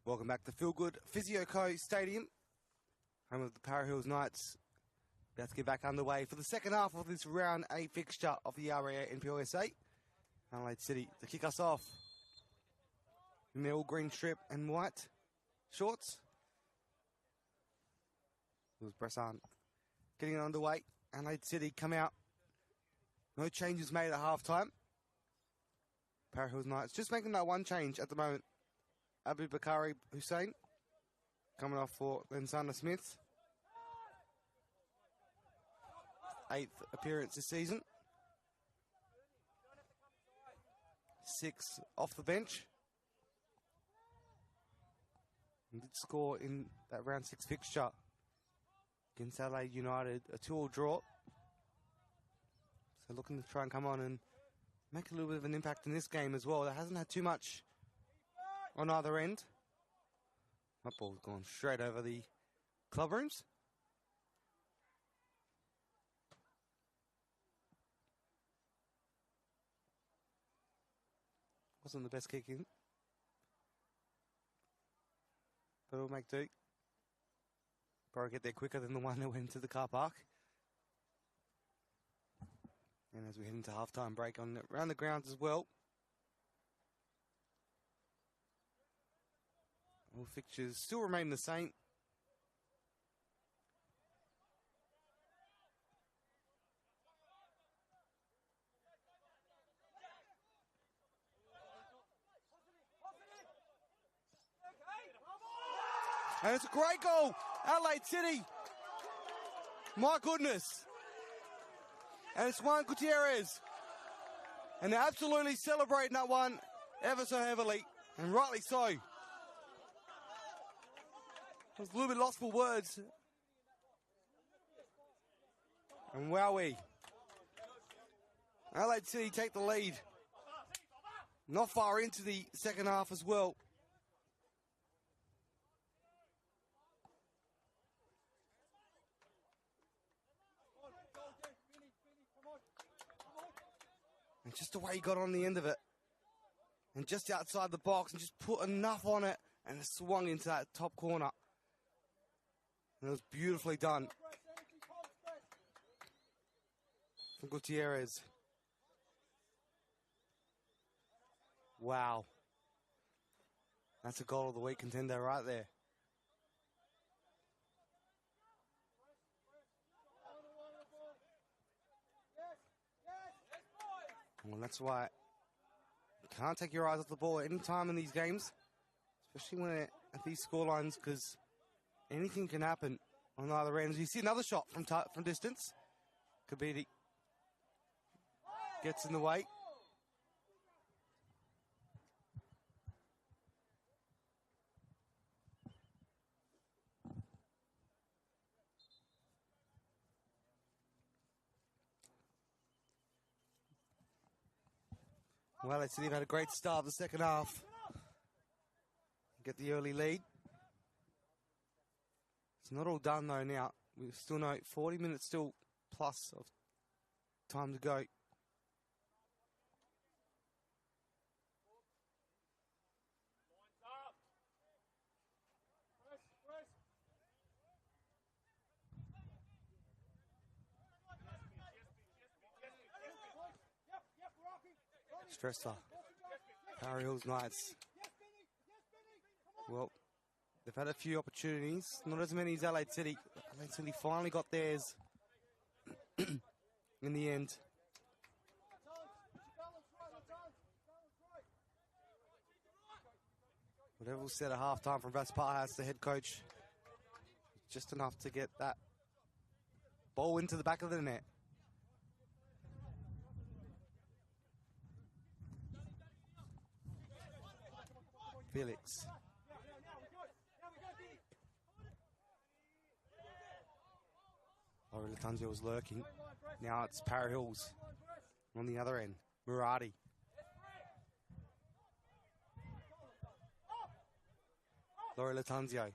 Welcome back to Feel Good Physio Co Stadium, home of the Para Hills Knights. About to get back underway for the second half of this round 8 fixture of the RD8 NPLSA. Adelaide City to kick us off in their all green strip and white shorts. It was Bressan getting it underway. Adelaide City come out. No changes made at half-time. Para Hills Knights just making that one change at the moment. Abu Bakari Hussein coming off for Lensana Smith. 8th appearance this season. 6 off the bench. And did score in that round 6 fixture against Adelaide United, a 2-2 draw. So looking to try and come on and make a little bit of an impact in this game as well. That hasn't had too much on either end. That ball's gone straight over the club rooms. Wasn't the best kick in, but it'll make do. Probably get there quicker than the one that went to the car park. And as we head into half-time break around the grounds as well. All fixtures still remain the same. And it's a great goal, Adelaide City. My goodness. And it's Juan Gutierrez. And they're absolutely celebrating that one ever so heavily, and rightly so. I was a little bit lost for words. And wowee. Adelaide City take the lead. Not far into the second half as well. And just the way he got on the end of it. And just outside the box and just put enough on it and it swung into that top corner. And it was beautifully done from Gutierrez. Wow. That's a goal of the week contender right there. Well, that's why you can't take your eyes off the ball at any time in these games, especially when at these scorelines, because anything can happen on either end. You see another shot from distance. Kabidi gets in the way. Well, Adelaide City have had a great start of the second half. Get the early lead. It's not all done though now. We still know 40 minutes still plus of time to go. Stresser. Para Hills Knights. Well, they've had a few opportunities, not as many as Adelaide City. Adelaide City finally got theirs in the end. Whatever was said at halftime from Vasparhas, the head coach, just enough to get that ball into the back of the net. Felix. Laurie Latanzio was lurking. Now it's Para Hills on the other end. Murati. Laurie Latanzio.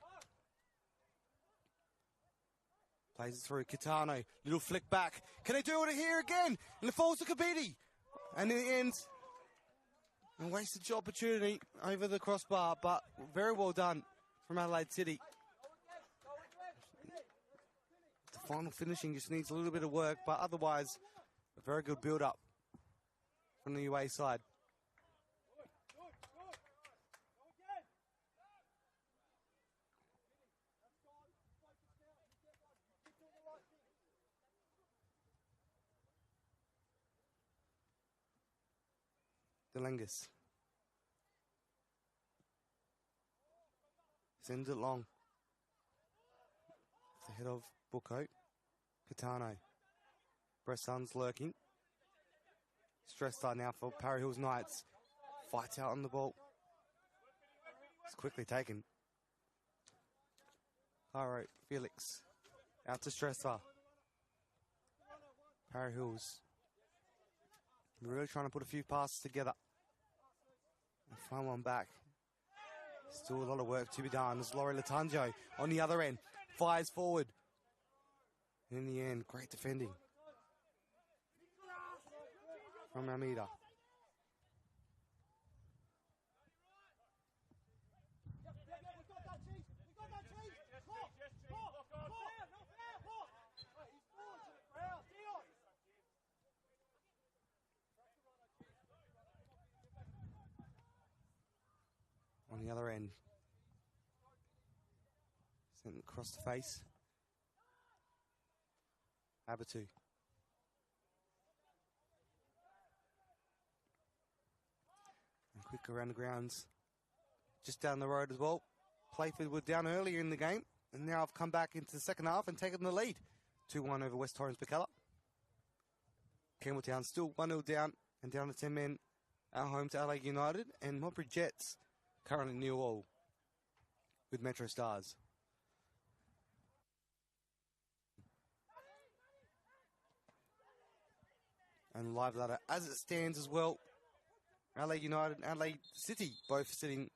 Plays it through. Kitano. Little flick back. Can they do it here again? And it falls to Kabidi. And in the end, And wasted your opportunity over the crossbar, but very well done from Adelaide City. The final finishing just needs a little bit of work, but otherwise a very good build-up from the UA side. Delengus sends it long. It's the head of Bucco. Catano. Bresson's lurking. Stress start now for Parra Hills Knights. Fights out on the ball. It's quickly taken. Cairo, Felix. Out to Stressar. Parra Hills. We're really trying to put a few passes together and find one back. Still a lot of work to be done. There's Laurie Latanjo on the other end. Fires forward. And in the end, great defending from Amida. On the other end. Sent across the face. Abatu. And quick around the grounds. Just down the road as well. Playford were down earlier in the game. And now I've come back into the second half and taken the lead. 2-1 over West Torrens Bacalla. Campbelltown still 1-0 down and down to 10 men at home to Adelaide United. And Modbury Jets currently nil all with Metro Stars. And live ladder as it stands as well. Adelaide United and Adelaide City both sitting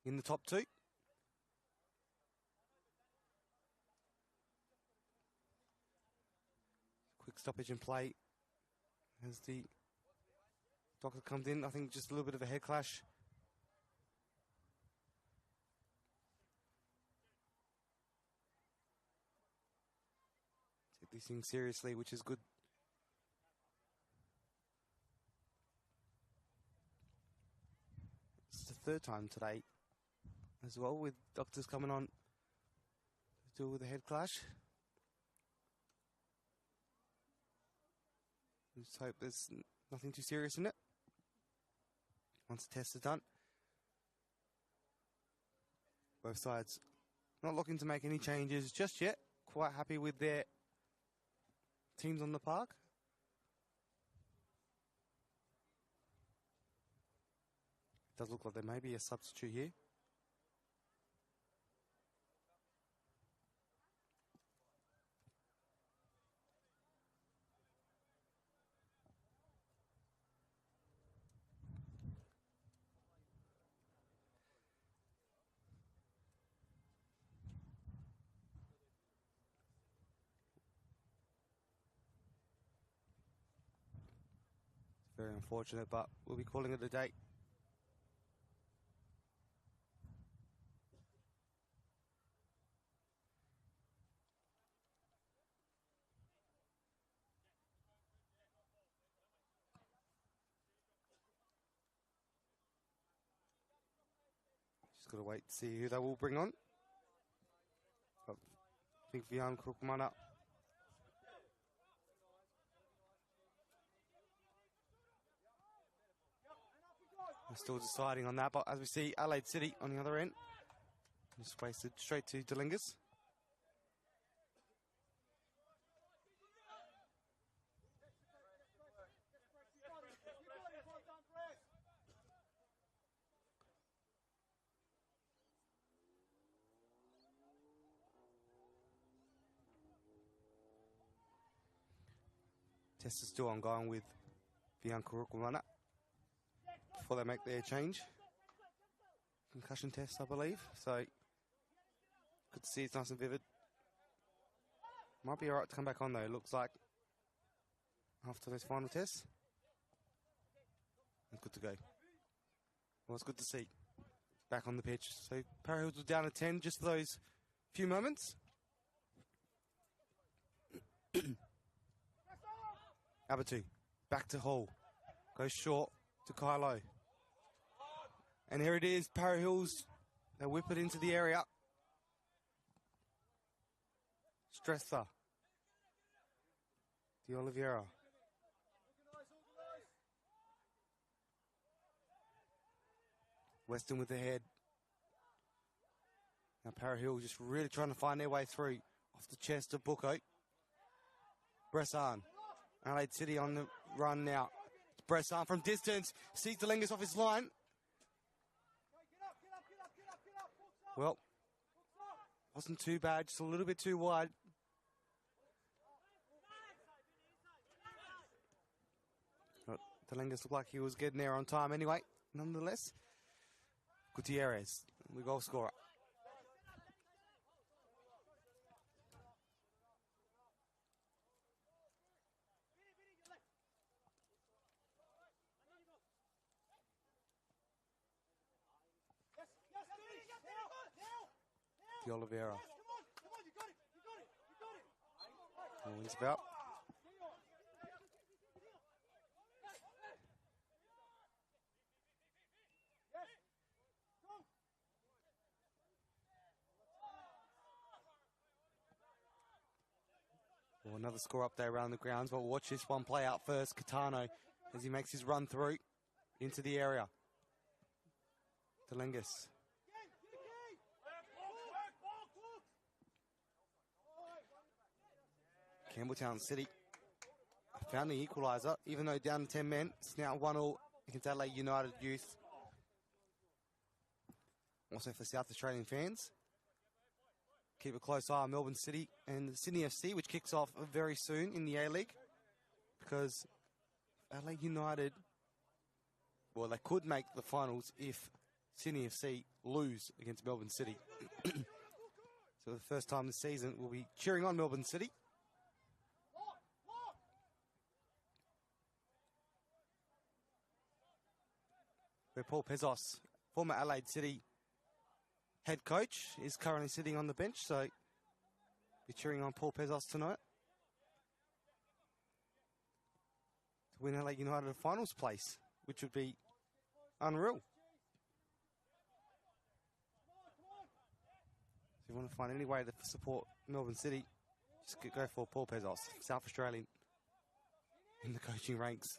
in the top two. Quick stoppage in play as the doctor comes in. I think just a little bit of a head clash. Take these things seriously, which is good. It's the third time today as well, with doctors coming on to deal with the head clash. Just hope there's nothing too serious in it once the test is done. Both sides not looking to make any changes just yet. Quite happy with their teams on the park. It does look like there may be a substitute here. Very unfortunate, but we'll be calling it a day. Just got to wait to see who they will bring on. I think Vian Krukmana. We're still deciding on that, but as we see Adelaide City on the other end. Just wasted straight to Delingus. Test is still ongoing with Bianca Rukumana before they make their change. Concussion test, I believe. So, good to see it's nice and vivid. Might be alright to come back on though, it looks like, after those final tests. It's good to go. Well, it's good to see back on the pitch. So Para Hills was down to 10 just for those few moments. Abatu back to Hall. Goes short to Kylo. And here it is, Para Hills. They whip it into the area. Stresser. De Oliveira. Weston with the head. Now Para Hills just really trying to find their way through. Off the chest of Bucco. Bressan. Adelaide City on the run now. It's Bressan from distance. Sees Delengas off his line. Well, wasn't too bad, just a little bit too wide. But Delengas looked like he was getting there on time anyway, nonetheless. Gutierrez, the goal scorer. De Oliveira. Wins about. Well, another score up there around the grounds, but watch this one play out first. Catano, as he makes his run through into the area. Delengas. Campbelltown City found the equaliser, even though down to 10 men. It's now 1-1 against Adelaide United Youth. Also for South Australian fans, keep a close eye on Melbourne City and the Sydney FC, which kicks off very soon in the A-League. Because Adelaide United, well, they could make the finals if Sydney FC lose against Melbourne City. So the first time this season, we'll be cheering on Melbourne City. Where Paul Pezos, former Adelaide City head coach, is currently sitting on the bench, so be cheering on Paul Pezos tonight to win Adelaide United a finals place, which would be unreal. So if you want to find any way to support Melbourne City, just go for Paul Pezos, South Australian in the coaching ranks.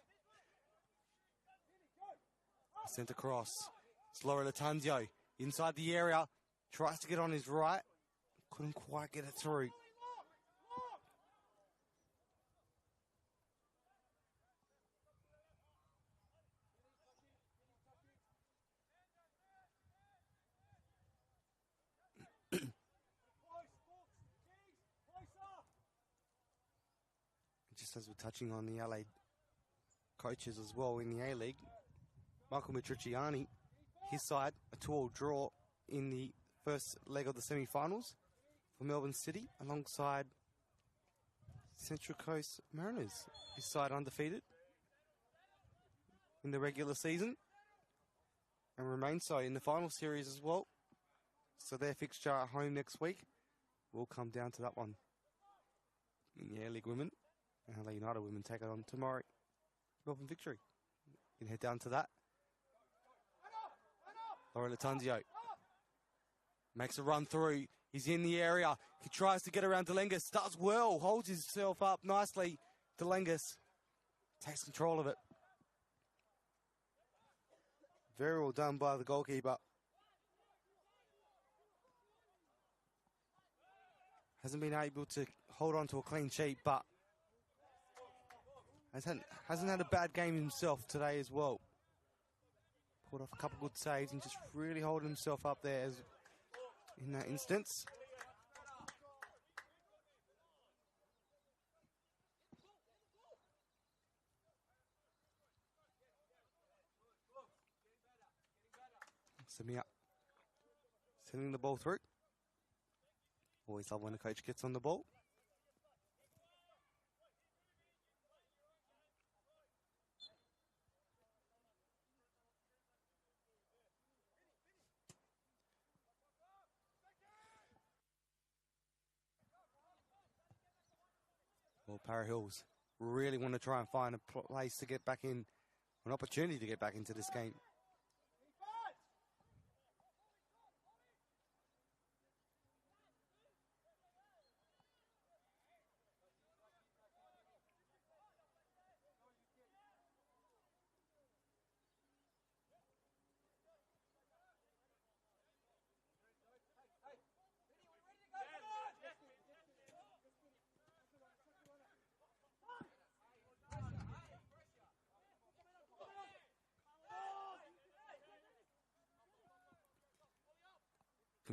Sent across. It's Laura Latanzio inside the area. Tries to get on his right. Couldn't quite get it through. Just as we're touching on the Adelaide coaches as well in the A-League, Michael Matriciani, his side, a 2-2 draw in the first leg of the semi-finals for Melbourne City, alongside Central Coast Mariners. His side undefeated in the regular season and remain so in the final series as well. So their fixture at home next week will come down to that one. In the A-League women, and Adelaide United women take it on tomorrow. Melbourne Victory. You can head down to that. Laura Latanzio makes a run through. He's in the area. He tries to get around Delengas. Does well. Holds himself up nicely. Delengas takes control of it. Very well done by the goalkeeper. Hasn't been able to hold on to a clean sheet, but hasn't had a bad game himself today as well. Pulled off a couple good saves and just really holding himself up there as in that instance. Samia sending the ball through. Always love when the coach gets on the ball. Well, Para Hills really want to try and find a place to get back in, an opportunity to get back into this game.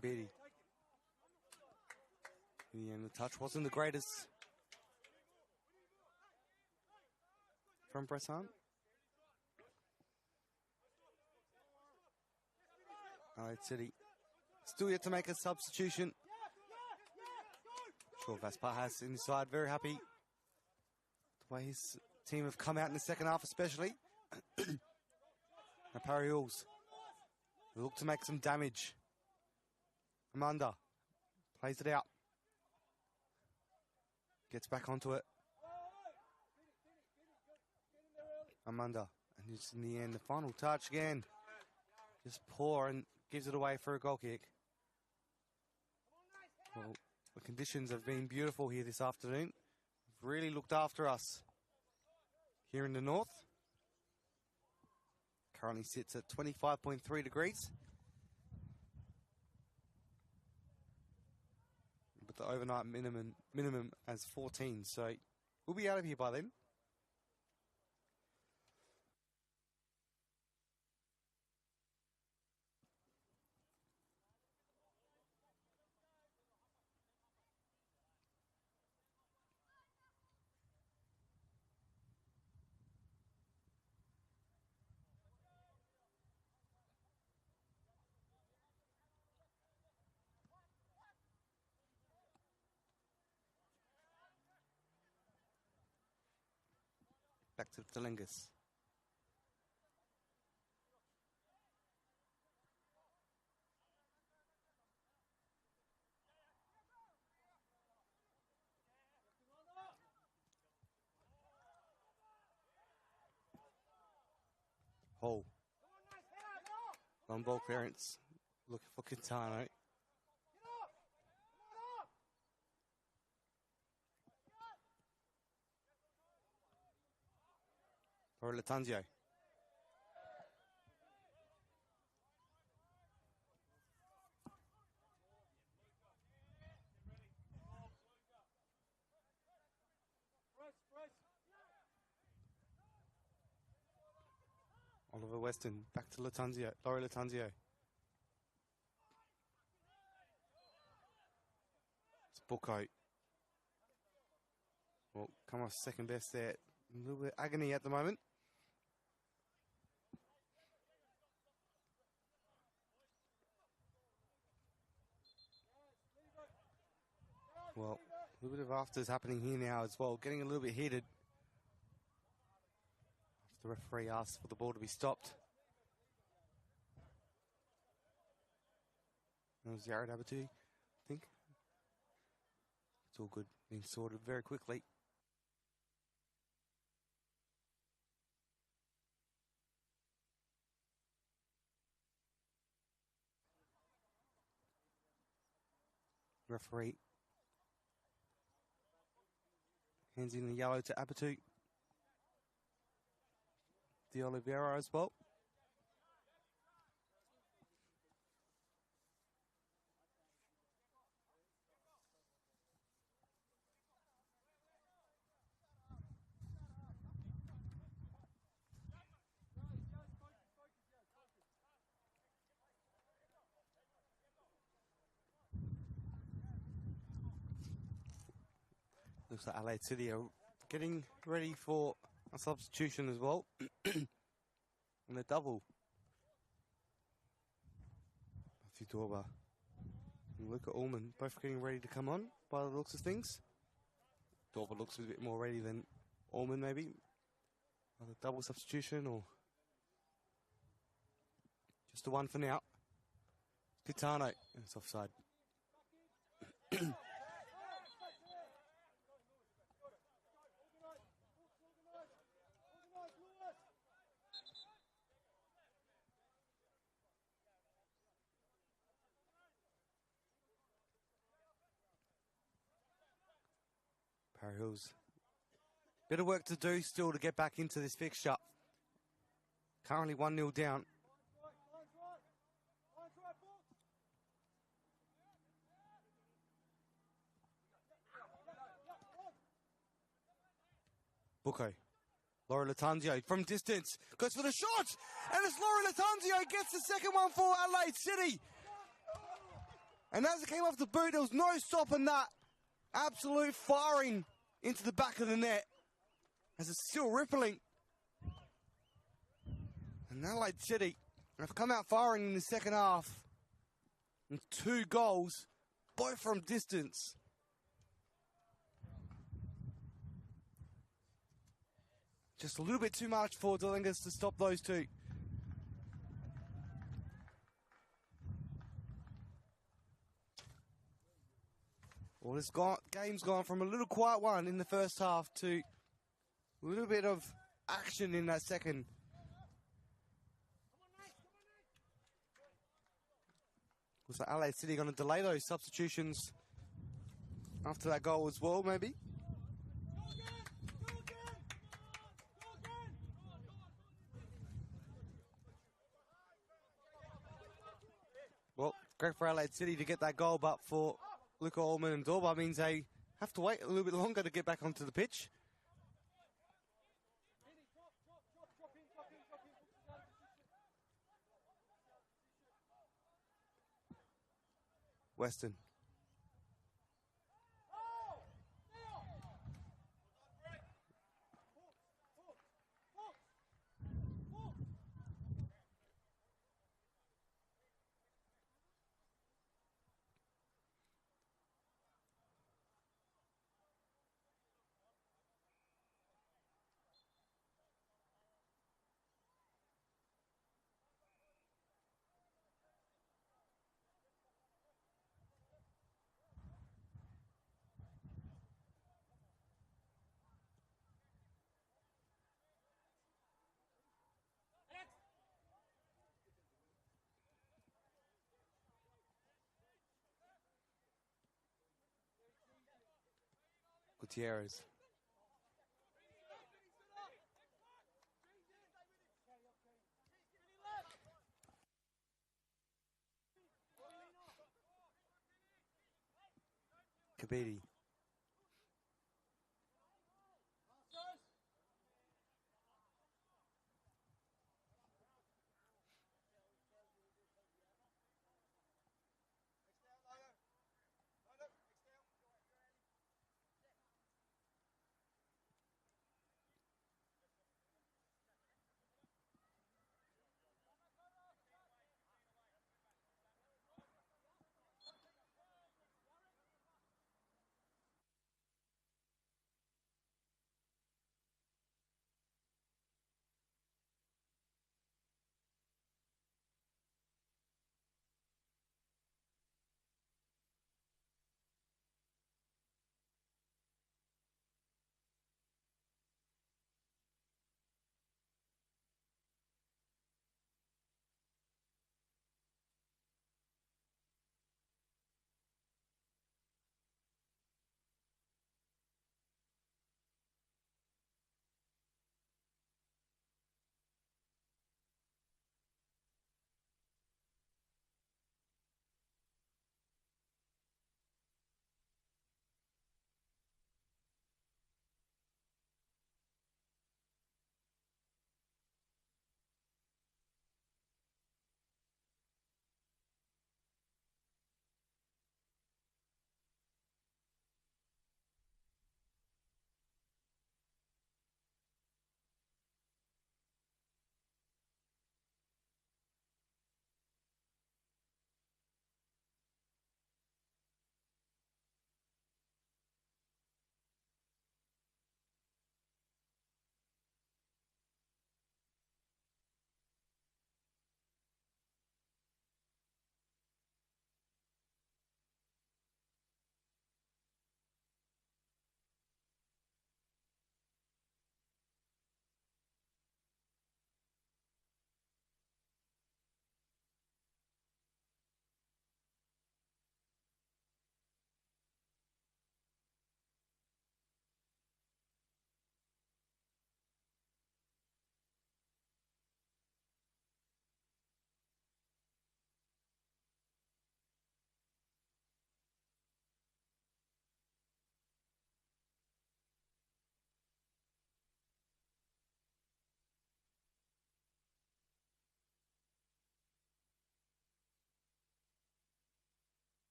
Beatty. In the end, the touch wasn't the greatest from Bressan. Adelaide City still yet to make a substitution. Sure, Vaspar has inside, very happy the way his team have come out in the second half, especially. Now Para Hills look to make some damage. Amanda plays it out. Gets back onto it. Amanda. And just in the end, the final touch again. Just poor and gives it away for a goal kick. Well, the conditions have been beautiful here this afternoon. Really looked after us here in the north. Currently sits at 25.3 degrees. But the overnight minimum as 14, so we'll be out of here by then. Back to Telengas. Hole. Long ball clearance. Looking for Quintano. For Latanzio. Oliver Weston back to Latanzio. Laurie Latanzio. It's Bucco. Well, come off second best there. A little bit of agony at the moment. Well, a little bit of afters happening here now as well. Getting a little bit heated. The referee asks for the ball to be stopped. That was Jared Abatu, I think. It's all good, being sorted very quickly. Referee hands in the yellow to Abatu. De Oliveira as well. Looks like Adelaide City are getting ready for a substitution as well. And a double. Fitorba and Luca Ullman both getting ready to come on by the looks of things. Dorba looks a bit more ready than Ullman maybe. Either double substitution or just the one for now. Kitano, it's offside. Para Hills. Bit of work to do still to get back into this fixture. Currently 1-0 down. Bucco. Laurie Latanzio from distance goes for the shot, and it's Laurie Latanzio gets the second one for Adelaide City. And as it came off the boot, there was no stopping that. Absolute firing into the back of the net as it's still rippling. And Adelaide City have come out firing in the second half. And 2 goals, both from distance. Just a little bit too much for Delingas to stop those 2. Well, game's gone from a little quiet one in the first half to a little bit of action in that second. Looks like Adelaide City going to delay those substitutions after that goal as well, maybe. Well, great for Adelaide City to get that goal, but for Luca Allman and Dorba means they have to wait a little bit longer to get back onto the pitch. Weston. Gutierrez. Kabidi.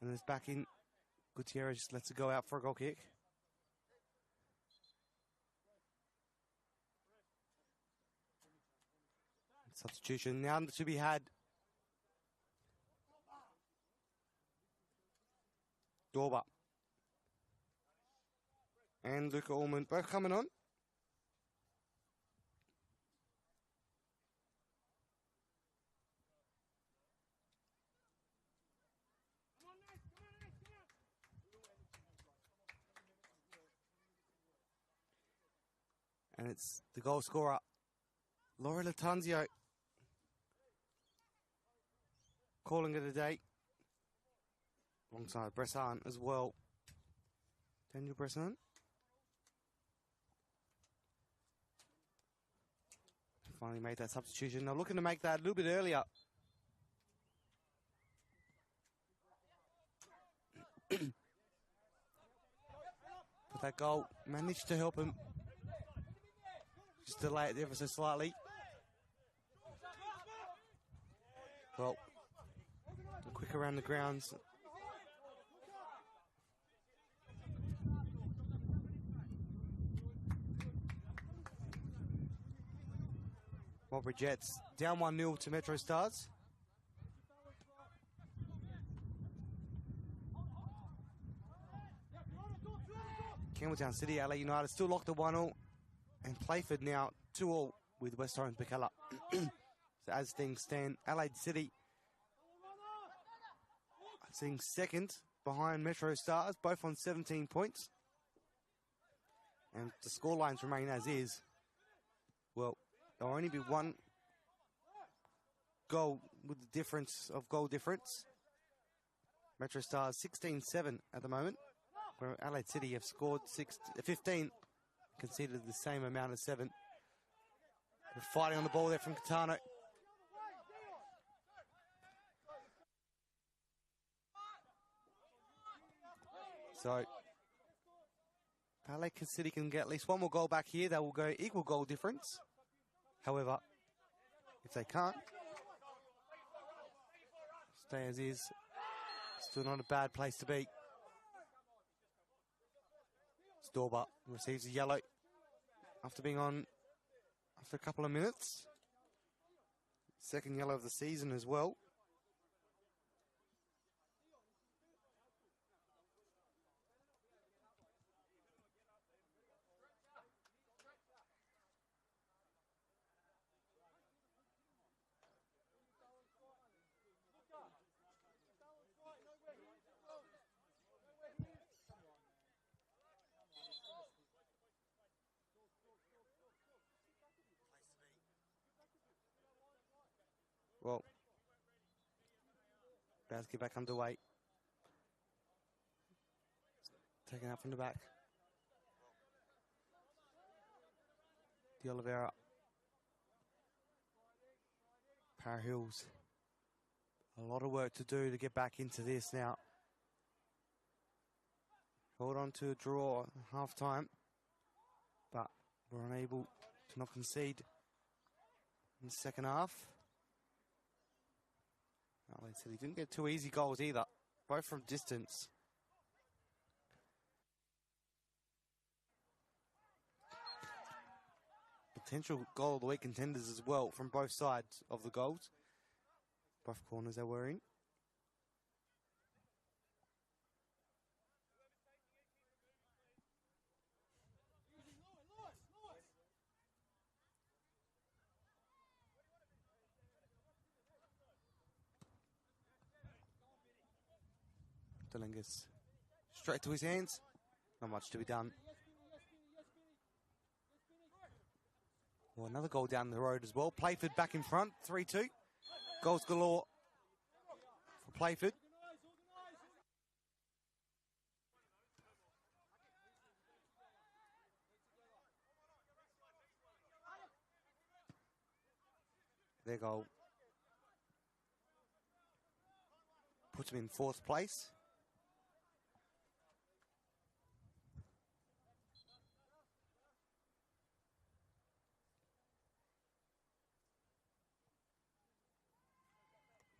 And it's back in. Gutierrez just lets it go out for a goal kick. Substitution now to be had. Dorba and Luca Ullman both coming on. And it's the goal scorer, Laura Latanzio, calling it a day. Alongside Bressan as well. Daniel Bressan. Finally made that substitution. They're looking to make that a little bit earlier. But that goal managed to help him. Just delay it ever so slightly. Well, quick around the grounds. Marlborough Jets down 1-0 to Metro Stars. Campbelltown City, LA United still locked at 1-0. And Playford now 2-2 with West Orange Bacala. So as things stand, Adelaide City sitting second behind Metro Stars, both on 17 points. And the scorelines remain as is. Well, there'll only be one goal with the difference of goal difference. Metro Stars 16-7 at the moment, where Adelaide City have scored 15, conceded the same amount of 7. They're fighting on the ball there from Catano. So, Adelaide City can get at least one more goal back here. They will go equal goal difference. However, if they can't, stay as is. Still not a bad place to be. Storba receives a yellow after being on after a couple of minutes. Second yellow of the season as well. Well, about to get back underway. Taken out from the back. De Oliveira. Para Hills. A lot of work to do to get back into this now. Hold on to a draw at half time, but we're unable to not concede in the second half. Adelaide City didn't get 2 easy goals either, both from distance. Potential goal of the week contenders as well from both sides of the goals. Both corners they were in. Delingus straight to his hands. Not much to be done. Well, another goal down the road as well. Playford back in front, 3-2. Goals galore for Playford. Their goal puts them in 4th place.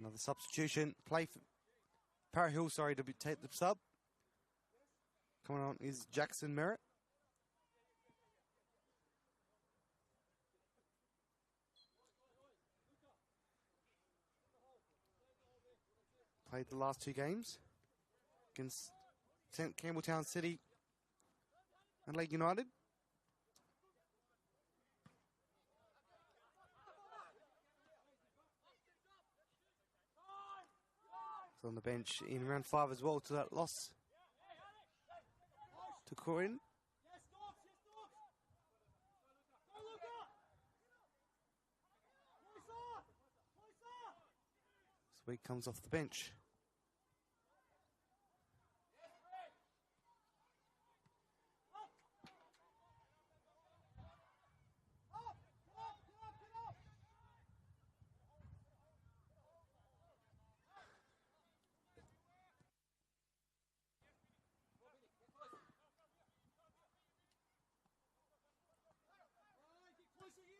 Another substitution. Playford Para Hill, sorry, to take the sub. Coming on is Jackson Merritt. Played the last 2 games against Campbelltown City, Adelaide United. He's on the bench in round 5 as well to that loss to Corinne. Sweet comes off the bench.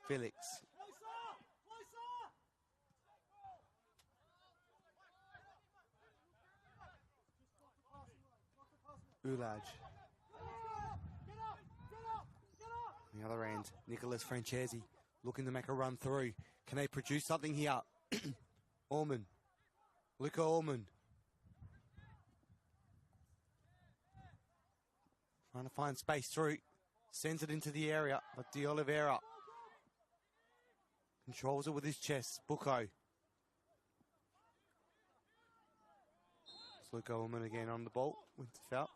Felix. Ulaj. On the other end, Nicholas Francesi looking to make a run through. Can they produce something here? Orman. Luca Orman. Trying to find space through. Sends it into the area, but De Oliveira controls it with his chest. Bucco. It's Luca Orman again on the ball. Wins the foul.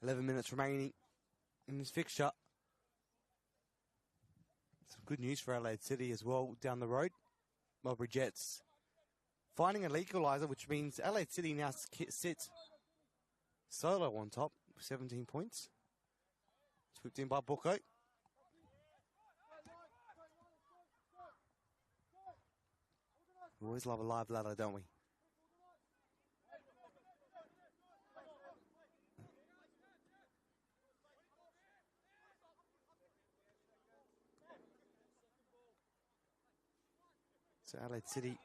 .11 minutes remaining in this fixture. Some good news for Adelaide City as well down the road. Mulberry Jets finding an equaliser, which means Adelaide City now sits solo on top with 17 points. Swooped in by Bucco. We always love a live ladder, don't we? So Adelaide City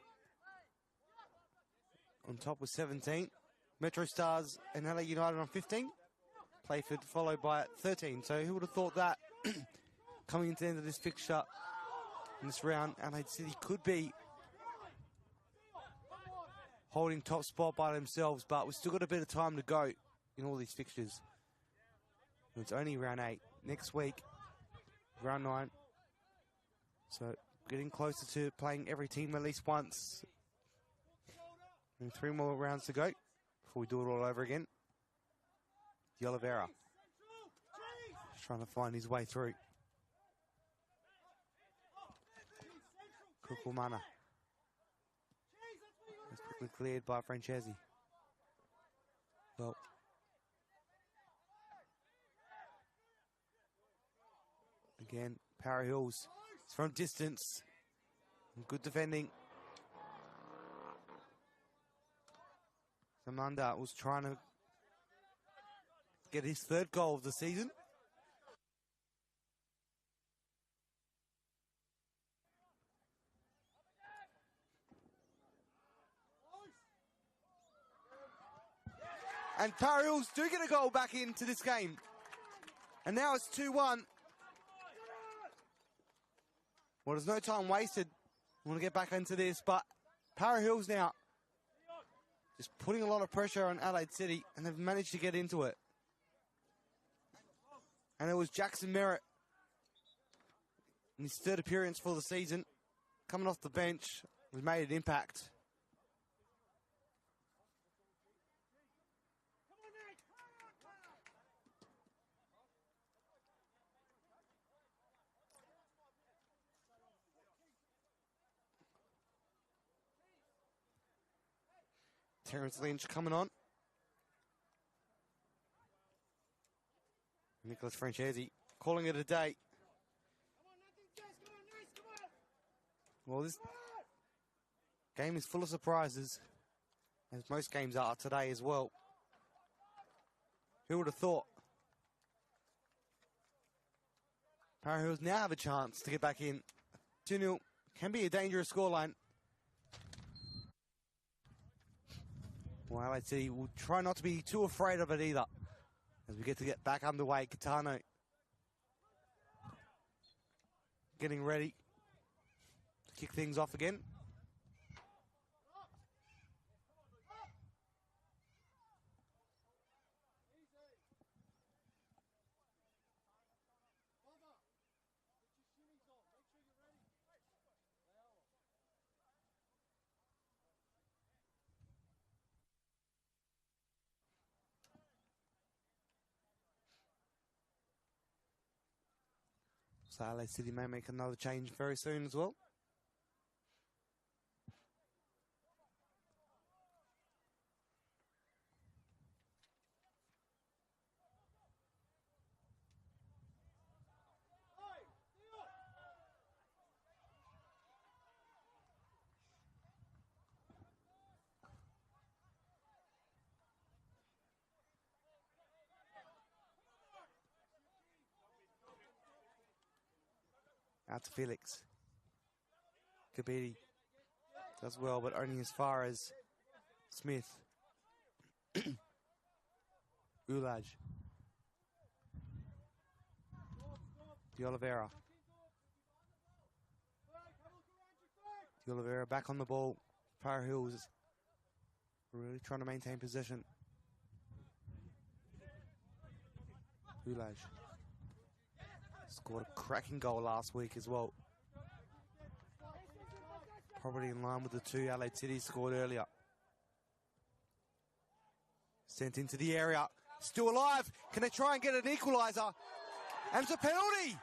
on top with 17. Metro Stars and Adelaide United on 15. Playford followed by 13. So who would have thought that coming into the end of this fixture in this round, Adelaide City could be holding top spot by themselves, but we've still got a bit of time to go in all these fixtures. And it's only round 8. Next week, round 9. So getting closer to playing every team at least once. And 3 more rounds to go before we do it all over again. De Oliveira just trying to find his way through. Kukumana. It's quickly cleared by Francesi. Well, again, Para Hills. It's from distance. Good defending. Samanda was trying to get his 3rd goal of the season. And Para Hills do get a goal back into this game. And now it's 2-1. Well, there's no time wasted. I want to get back into this, but Para Hills now just putting a lot of pressure on Adelaide City, and they've managed to get into it. And it was Jackson Merritt in his 3rd appearance for the season, coming off the bench, has made an impact. Terrence Lynch coming on. Nicholas Francesi calling it a day. Well, this game is full of surprises, as most games are today as well. Who would have thought? Para Hills now have a chance to get back in. 2-0 can be a dangerous scoreline. Well, Adelaide City will try not to be too afraid of it either, as we get back underway. Catano getting ready to kick things off again. So Adelaide City may make another change very soon as well. Out to Felix. Kabedi does well, but only as far as Smith. Ulaj. De Oliveira. De Oliveira back on the ball. Para Hills really trying to maintain possession. Ulaj. Scored a cracking goal last week as well. Probably in line with the two Adelaide City scored earlier. Sent into the area. Still alive. Can they try and get an equaliser? And it's a penalty.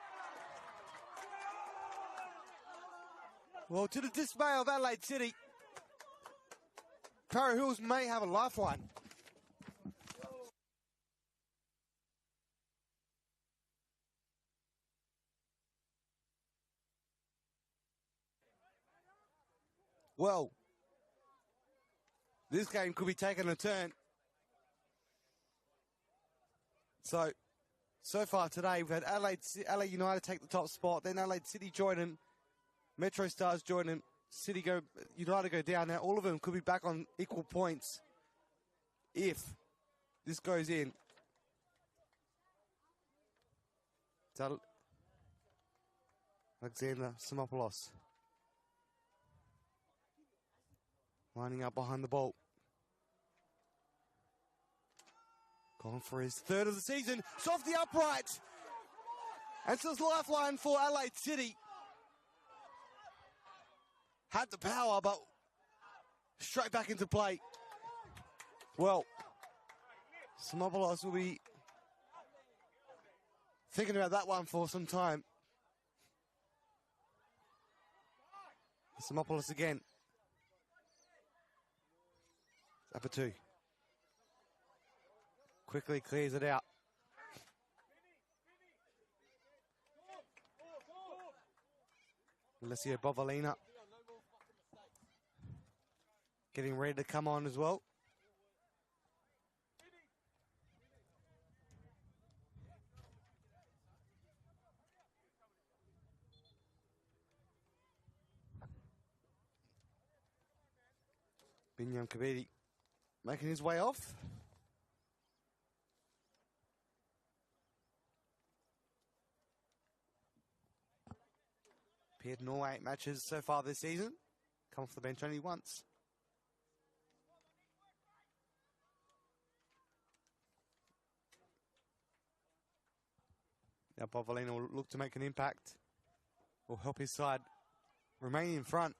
Well, to the dismay of Adelaide City, Para Hills may have a lifeline. Well, this game could be taking a turn. So far today, we've had Adelaide United take the top spot, then Adelaide City join them, Metro Stars join them, United go down. Now all of them could be back on equal points if this goes in. Alexander Simopoulos lining up behind the ball. Going for his third of the season. It's off the upright. And so it's lifeline for Adelaide City. Had the power, but straight back into play. Well, Simopoulos will be thinking about that one for some time. Simopoulos again. Up for two. Quickly clears it out. Alessio Bovalina getting ready to come on as well. Binyam Kabedi making his way off. Appeared in all 8 matches so far this season. Come off the bench only once. Now Bovalina will look to make an impact. Will help his side remain in front.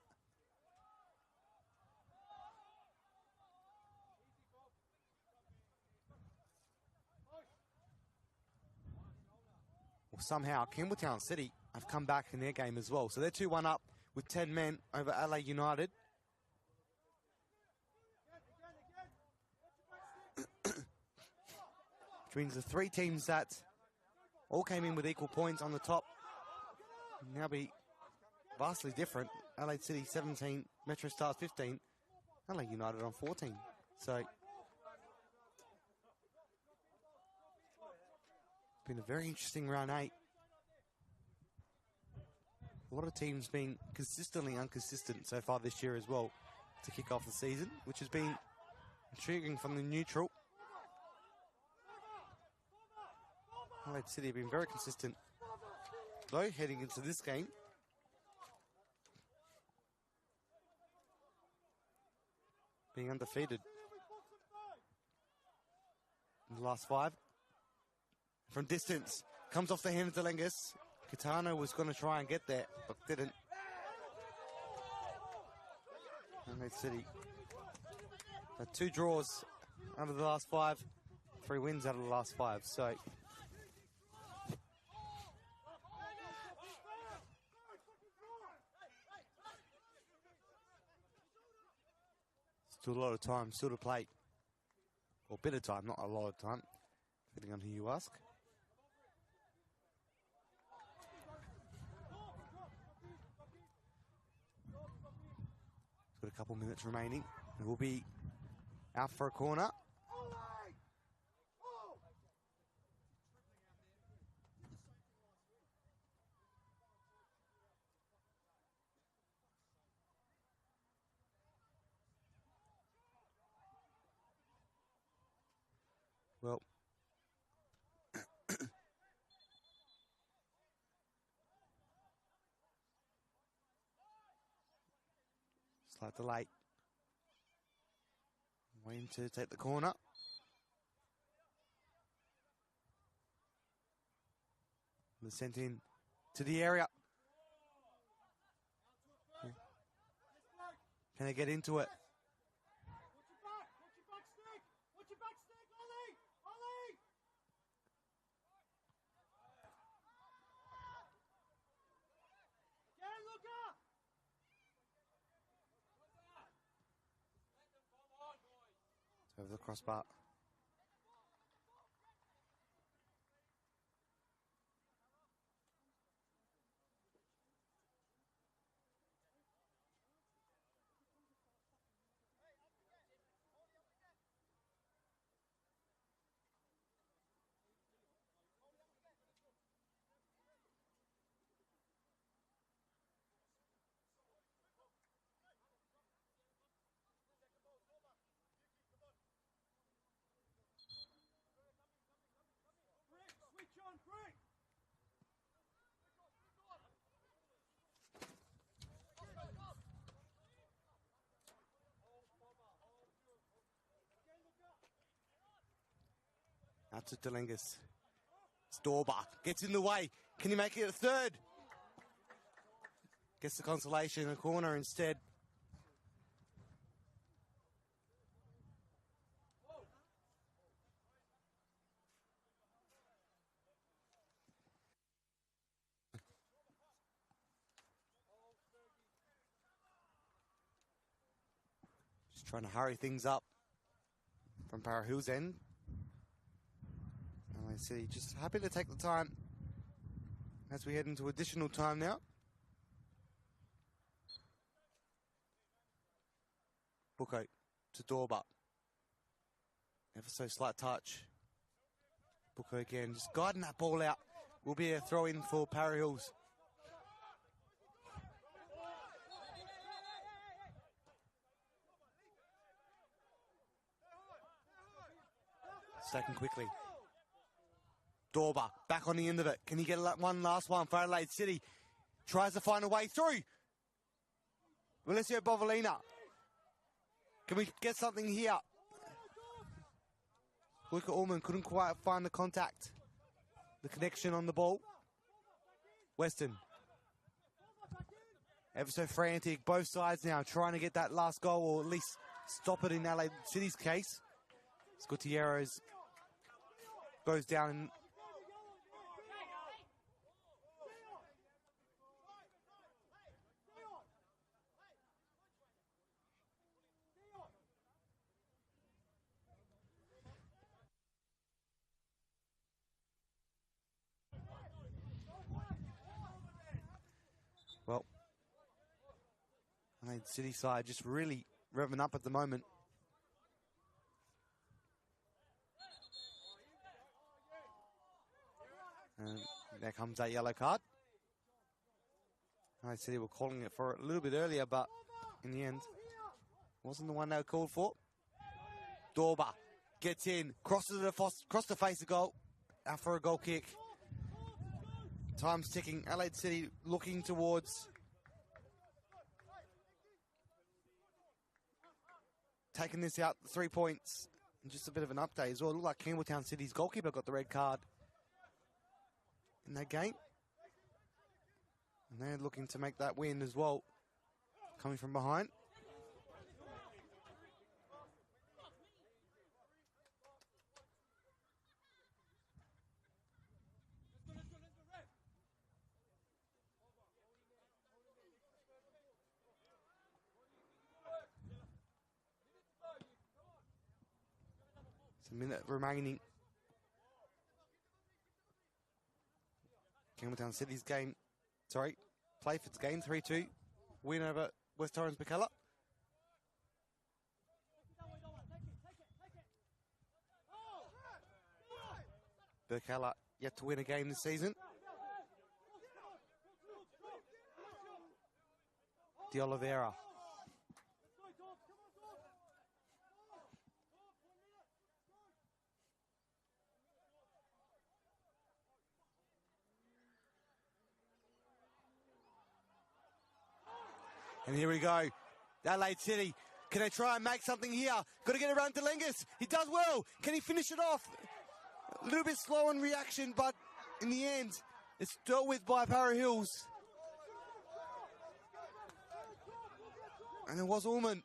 Well, somehow Campbelltown City have come back in their game as well. So they're 2-1 up with 10 men over Adelaide United. Which means the 3 teams that all came in with equal points on the top. Now be vastly different. Adelaide City 17, Metro Stars 15, Adelaide United on 14. So it's been a very interesting round 8. A lot of teams being consistently inconsistent so far this year as well to kick off the season, which has been intriguing from the neutral. Adelaide City have been very consistent, though, heading into this game. Being undefeated in the last 5. From distance, comes off the hand of Delengas. Kitano was going to try and get there, but didn't. Adelaide City had 2 draws out of the last 5, 3 wins out of the last 5. So still a lot of time, still to play. Or a bit of time, not a lot of time, depending on who you ask. Got a couple minutes remaining. It will be out for a corner. Well, slight delay. Waiting to take the corner. They're sent in to the area. Can they get into it? Over the crossbar. Out to Delengas. Storber gets in the way. Can he make it a third? Gets the consolation in the corner instead. Just trying to hurry things up from Para Hill's end. Adelaide City just happy to take the time as we head into additional time now. Buko to Dorba. Ever so slight touch. Buko again, just guiding that ball out. Will be a throw in for Para Hills. Second quickly. Dorba back on the end of it. Can he get one last one for Adelaide City? Tries to find a way through. Alessio Bovalina. Can we get something here? Luca Allman couldn't quite find the contact. The connection on the ball. Weston. Ever so frantic. Both sides now trying to get that last goal or at least stop it in Adelaide City's case. Gutierrez goes down and Adelaide City side just really revving up at the moment. And there comes that yellow card. Adelaide City were calling it for it a little bit earlier, but in the end, wasn't the one they were called for. Dorba gets in, crosses it across the face of goal, out for a goal kick. Time's ticking. Adelaide City looking towards taking this out, 3 points. And just a bit of an update as well. It looked like Campbelltown City's goalkeeper got the red card in that game. And they're looking to make that win as well, coming from behind. It's a minute remaining. Campbelltown City's game, Playford's game, 3-2. Win over West Torrens Bacalla. Bacalla yet to win a game this season. De Oliveira. And here we go. Adelaide City. Can they try and make something here? Got to get it around to Lengus. He does well. Can he finish it off? A little bit slow in reaction, but in the end, it's dealt with by Para Hills. And it was Ullman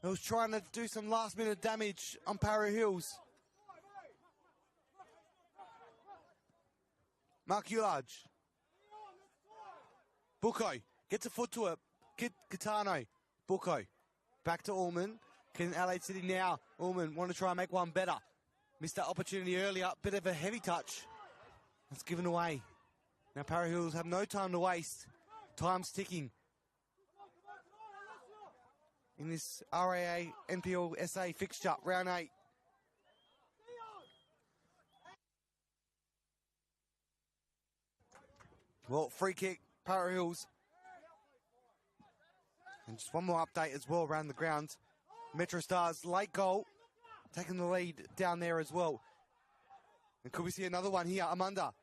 who was trying to do some last-minute damage on Para Hills. Mark Ulage. Bucco gets a foot to it. Gitano. Bucco. Back to Ullman. Can Adelaide City now? Ullman want to try and make one better. Missed that opportunity earlier. Bit of a heavy touch. That's given away. Now Para Hills have no time to waste. Time's ticking. In this RAA NPLSA fixture, round 8. Well, free kick, Para Hills. And just one more update as well around the ground. Metro Stars late goal, taking the lead down there as well. And could we see another one here? Amanda.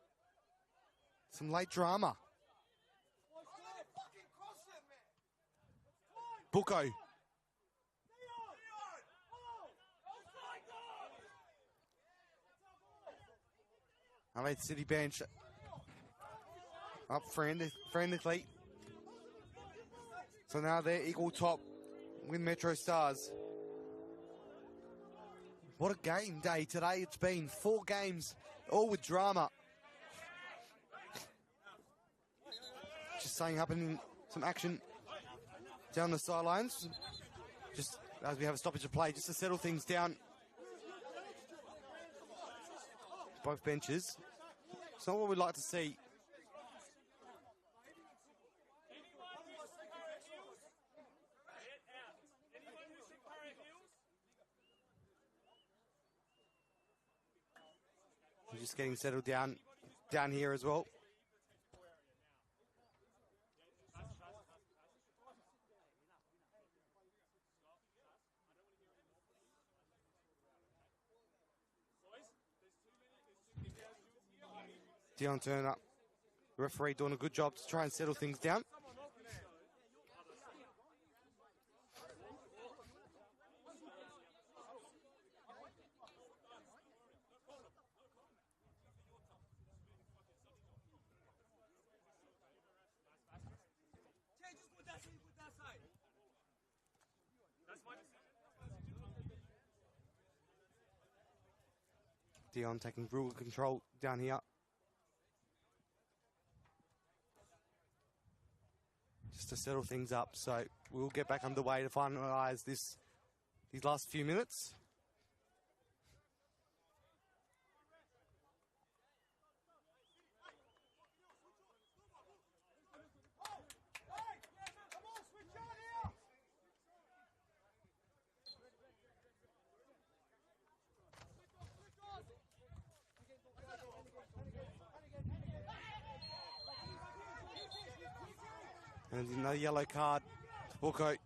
Some late drama. Bucco. Adelaide City bench up frantically. So now they're equal top with Metro Stars. What a game day today it's been. 4 games, all with drama. Just saying, happening some action down the sidelines. Just as we have a stoppage of play, just to settle things down. Both benches. It's not what we'd like to see. We're just getting settled down here as well. Dion Turner, referee, doing a good job to try and settle things down. Dion taking real control down here. Just to settle things up, so we'll get back underway to finalise these last few minutes. And another yellow card to Buko.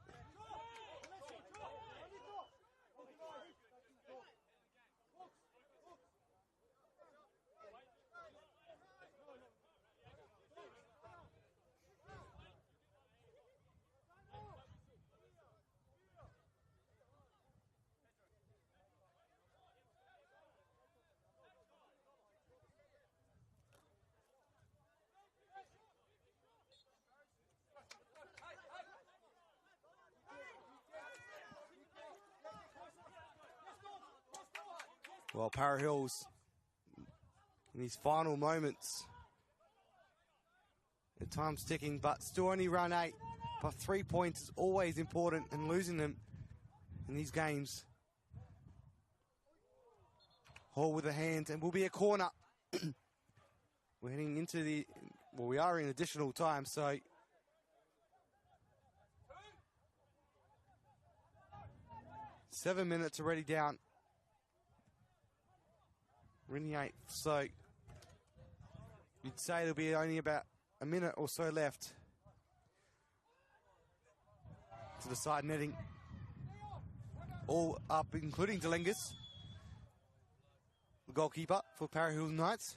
Well, Para Hills in his final moments. The time's ticking, but still only run 8. But 3 points is always important, and losing them in these games. Hall with a hand, and will be a corner. We're heading into we are in additional time, so. 7 minutes already down. We're in the 8th, so you'd say there'll be only about a minute or so left to the side netting. All up, including Delengas, the goalkeeper for Para Hills Knights.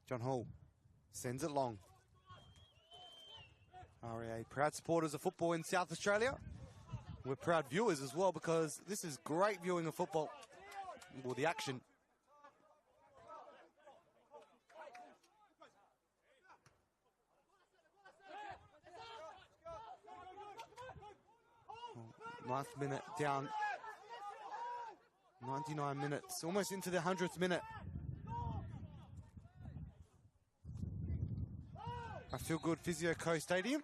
John Hall sends it long. RD8, proud supporters of football in South Australia. We're proud viewers as well, because this is great viewing of football. Well, the action. Ninth minute down. 99 minutes, almost into the 100th minute. I feel good, Physio Co Stadium.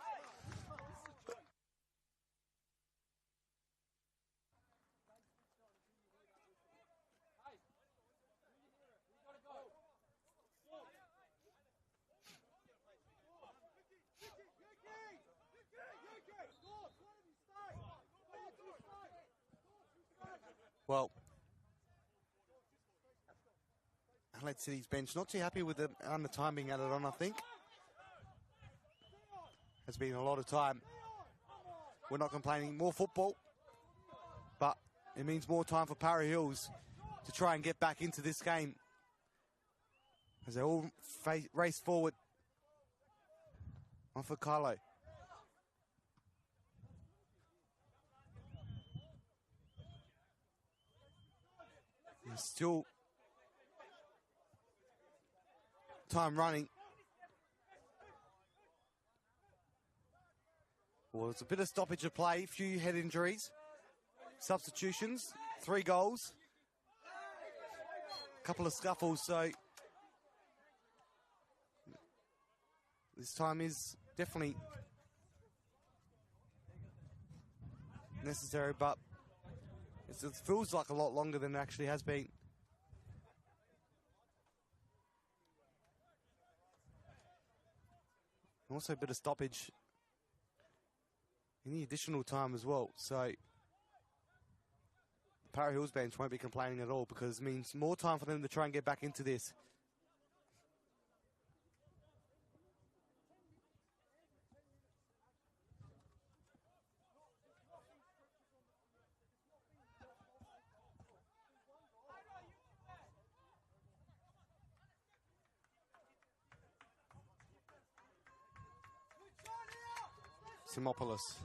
Well, Adelaide City's bench not too happy with the time being added on, I think. Has been a lot of time. We're not complaining. More football, but it means more time for Para Hills to try and get back into this game as they all race forward. On for Carlo. There's still time running. Well, it's a bit of stoppage of play, a few head injuries, substitutions, 3 goals, a couple of scuffles, so this time is definitely necessary, but it feels like a lot longer than it actually has been. Also a bit of stoppage in the additional time as well, so the Para Hills bench won't be complaining at all, because it means more time for them to try and get back into this. Simopoulos.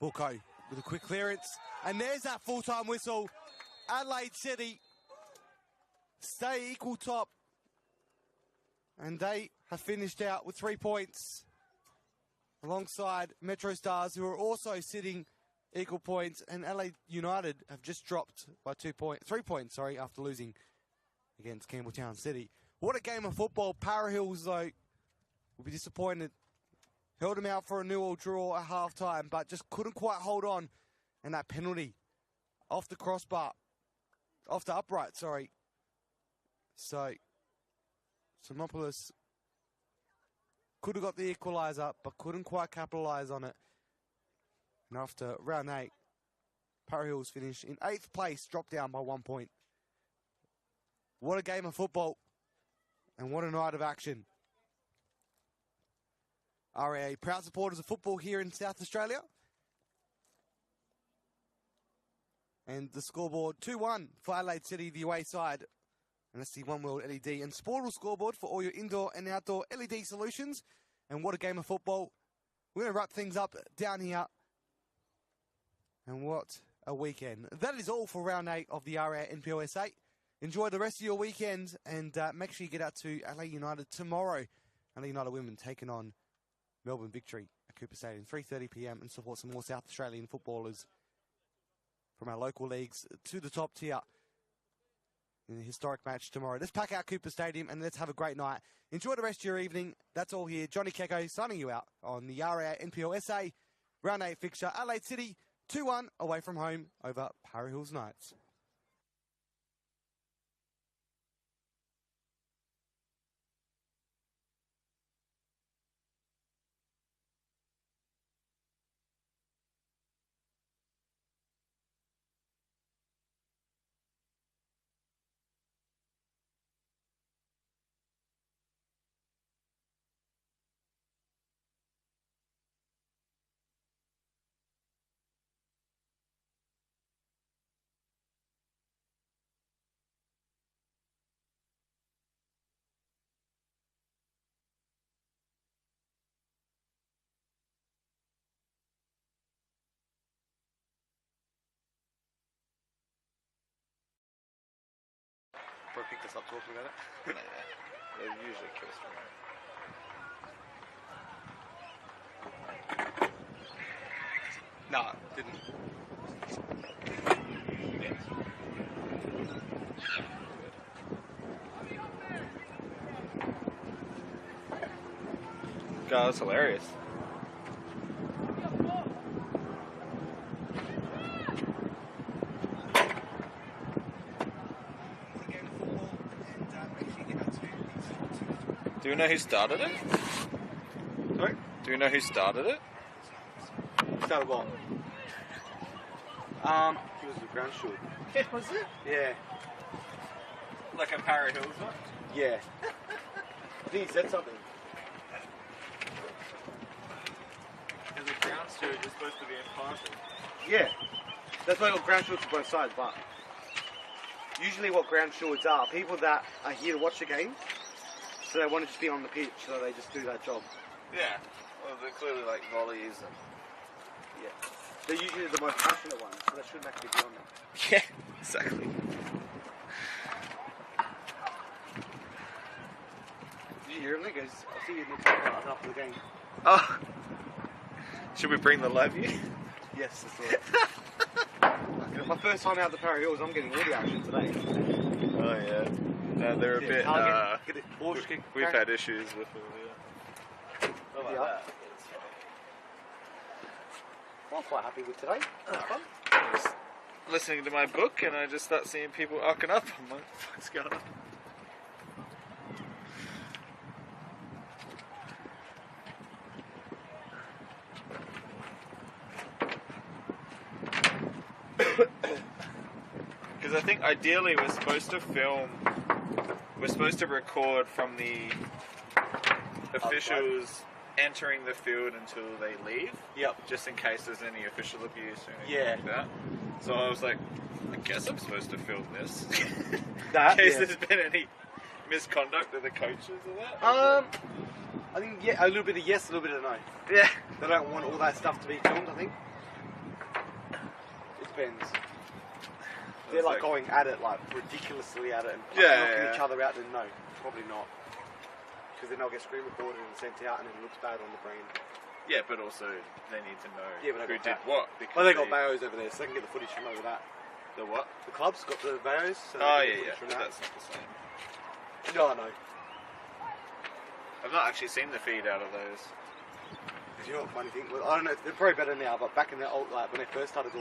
Buko with a quick clearance. And there's that full-time whistle. Adelaide City stay equal top. And they have finished out with 3 points. Alongside Metro Stars, who are also sitting equal points. And Adelaide United have just dropped by 3 points, after losing against Campbelltown City. What a game of football. Para Hills, though, will be disappointed held him out for a 0-0 draw at half-time, but just couldn't quite hold on. And that penalty off the crossbar, off the upright, sorry. So, Simopoulos could have got the equaliser, but couldn't quite capitalise on it. And after round 8, Para Hills finished in 8th place, dropped down by 1 point. What a game of football, and what a night of action. RAA, proud supporters of football here in South Australia. And the scoreboard, 2-1 for Adelaide City, the away side. And that's the One World LED and Sportal scoreboard for all your indoor and outdoor LED solutions. And what a game of football. We're going to wrap things up down here. And what a weekend. That is all for round 8 of the RAA NPLSA. Enjoy the rest of your weekend and make sure you get out to Adelaide United tomorrow. Adelaide United women taking on Melbourne Victory at Cooper Stadium, 3:30 p.m. and support some more South Australian footballers from our local leagues to the top tier in a historic match tomorrow. Let's pack out Cooper Stadium and let's have a great night. Enjoy the rest of your evening. That's all here. Johnny Kecko signing you out on the RAA NPLSA Round 8 fixture. Adelaide City 2-1 away from home over Para Hills Knights. Bro picked us up talking about it. They usually kiss me. Nah, didn't. God, that's hilarious. Do you know who started it? Sorry? Do you know who started it? Started what? It was the ground shoot. Was it? Yeah. Like a Para Hills one? Yeah. I think he said something. Because the ground steward is supposed to be impartial. Yeah. That's why I got ground stewards to both sides, but usually what ground stewards are people that are here to watch the game, so they want to just be on the pitch, so they just do that job. Yeah. Well, they're clearly like volleys and... Yeah. They're usually the most passionate ones, so they shouldn't actually be on them. Yeah, exactly. Did you hear him, niggas? I'll see you next time after the game. Oh. Should we bring the live view? Yes, that's right. My first time out the Para Hills, I'm getting all the action today. Oh, yeah. They're a bit... we've had issues with them, yeah. Not like that. I'm quite happy with today. Fun. I was listening to my book and I just start seeing people arcing up. I'm like, what's going on? Because I think ideally we're supposed to record from the officials entering the field until they leave. Yep. Just in case there's any official abuse or anything like that. So I was like, I guess I'm supposed to film this. In case there's been any misconduct of the coaches or that. I think a little bit of yes, a little bit of no. Yeah. They don't want all that stuff to be filmed, I think. It depends. They're like going at it, like ridiculously at it, and knocking each other out. Then no, probably not, because then they'll get screen recorded and sent out, and it looks bad on the brand. Yeah, but also they need to know who did what. Well, they got Bayos over there, so they can get the footage from over that. The what? The club's got the Bayos. So yeah. But that's not the same. No, I know. I've not actually seen the feed out of those. You know what funny thing? Well, I don't know. They're probably better now, but back in the old, like when they first started.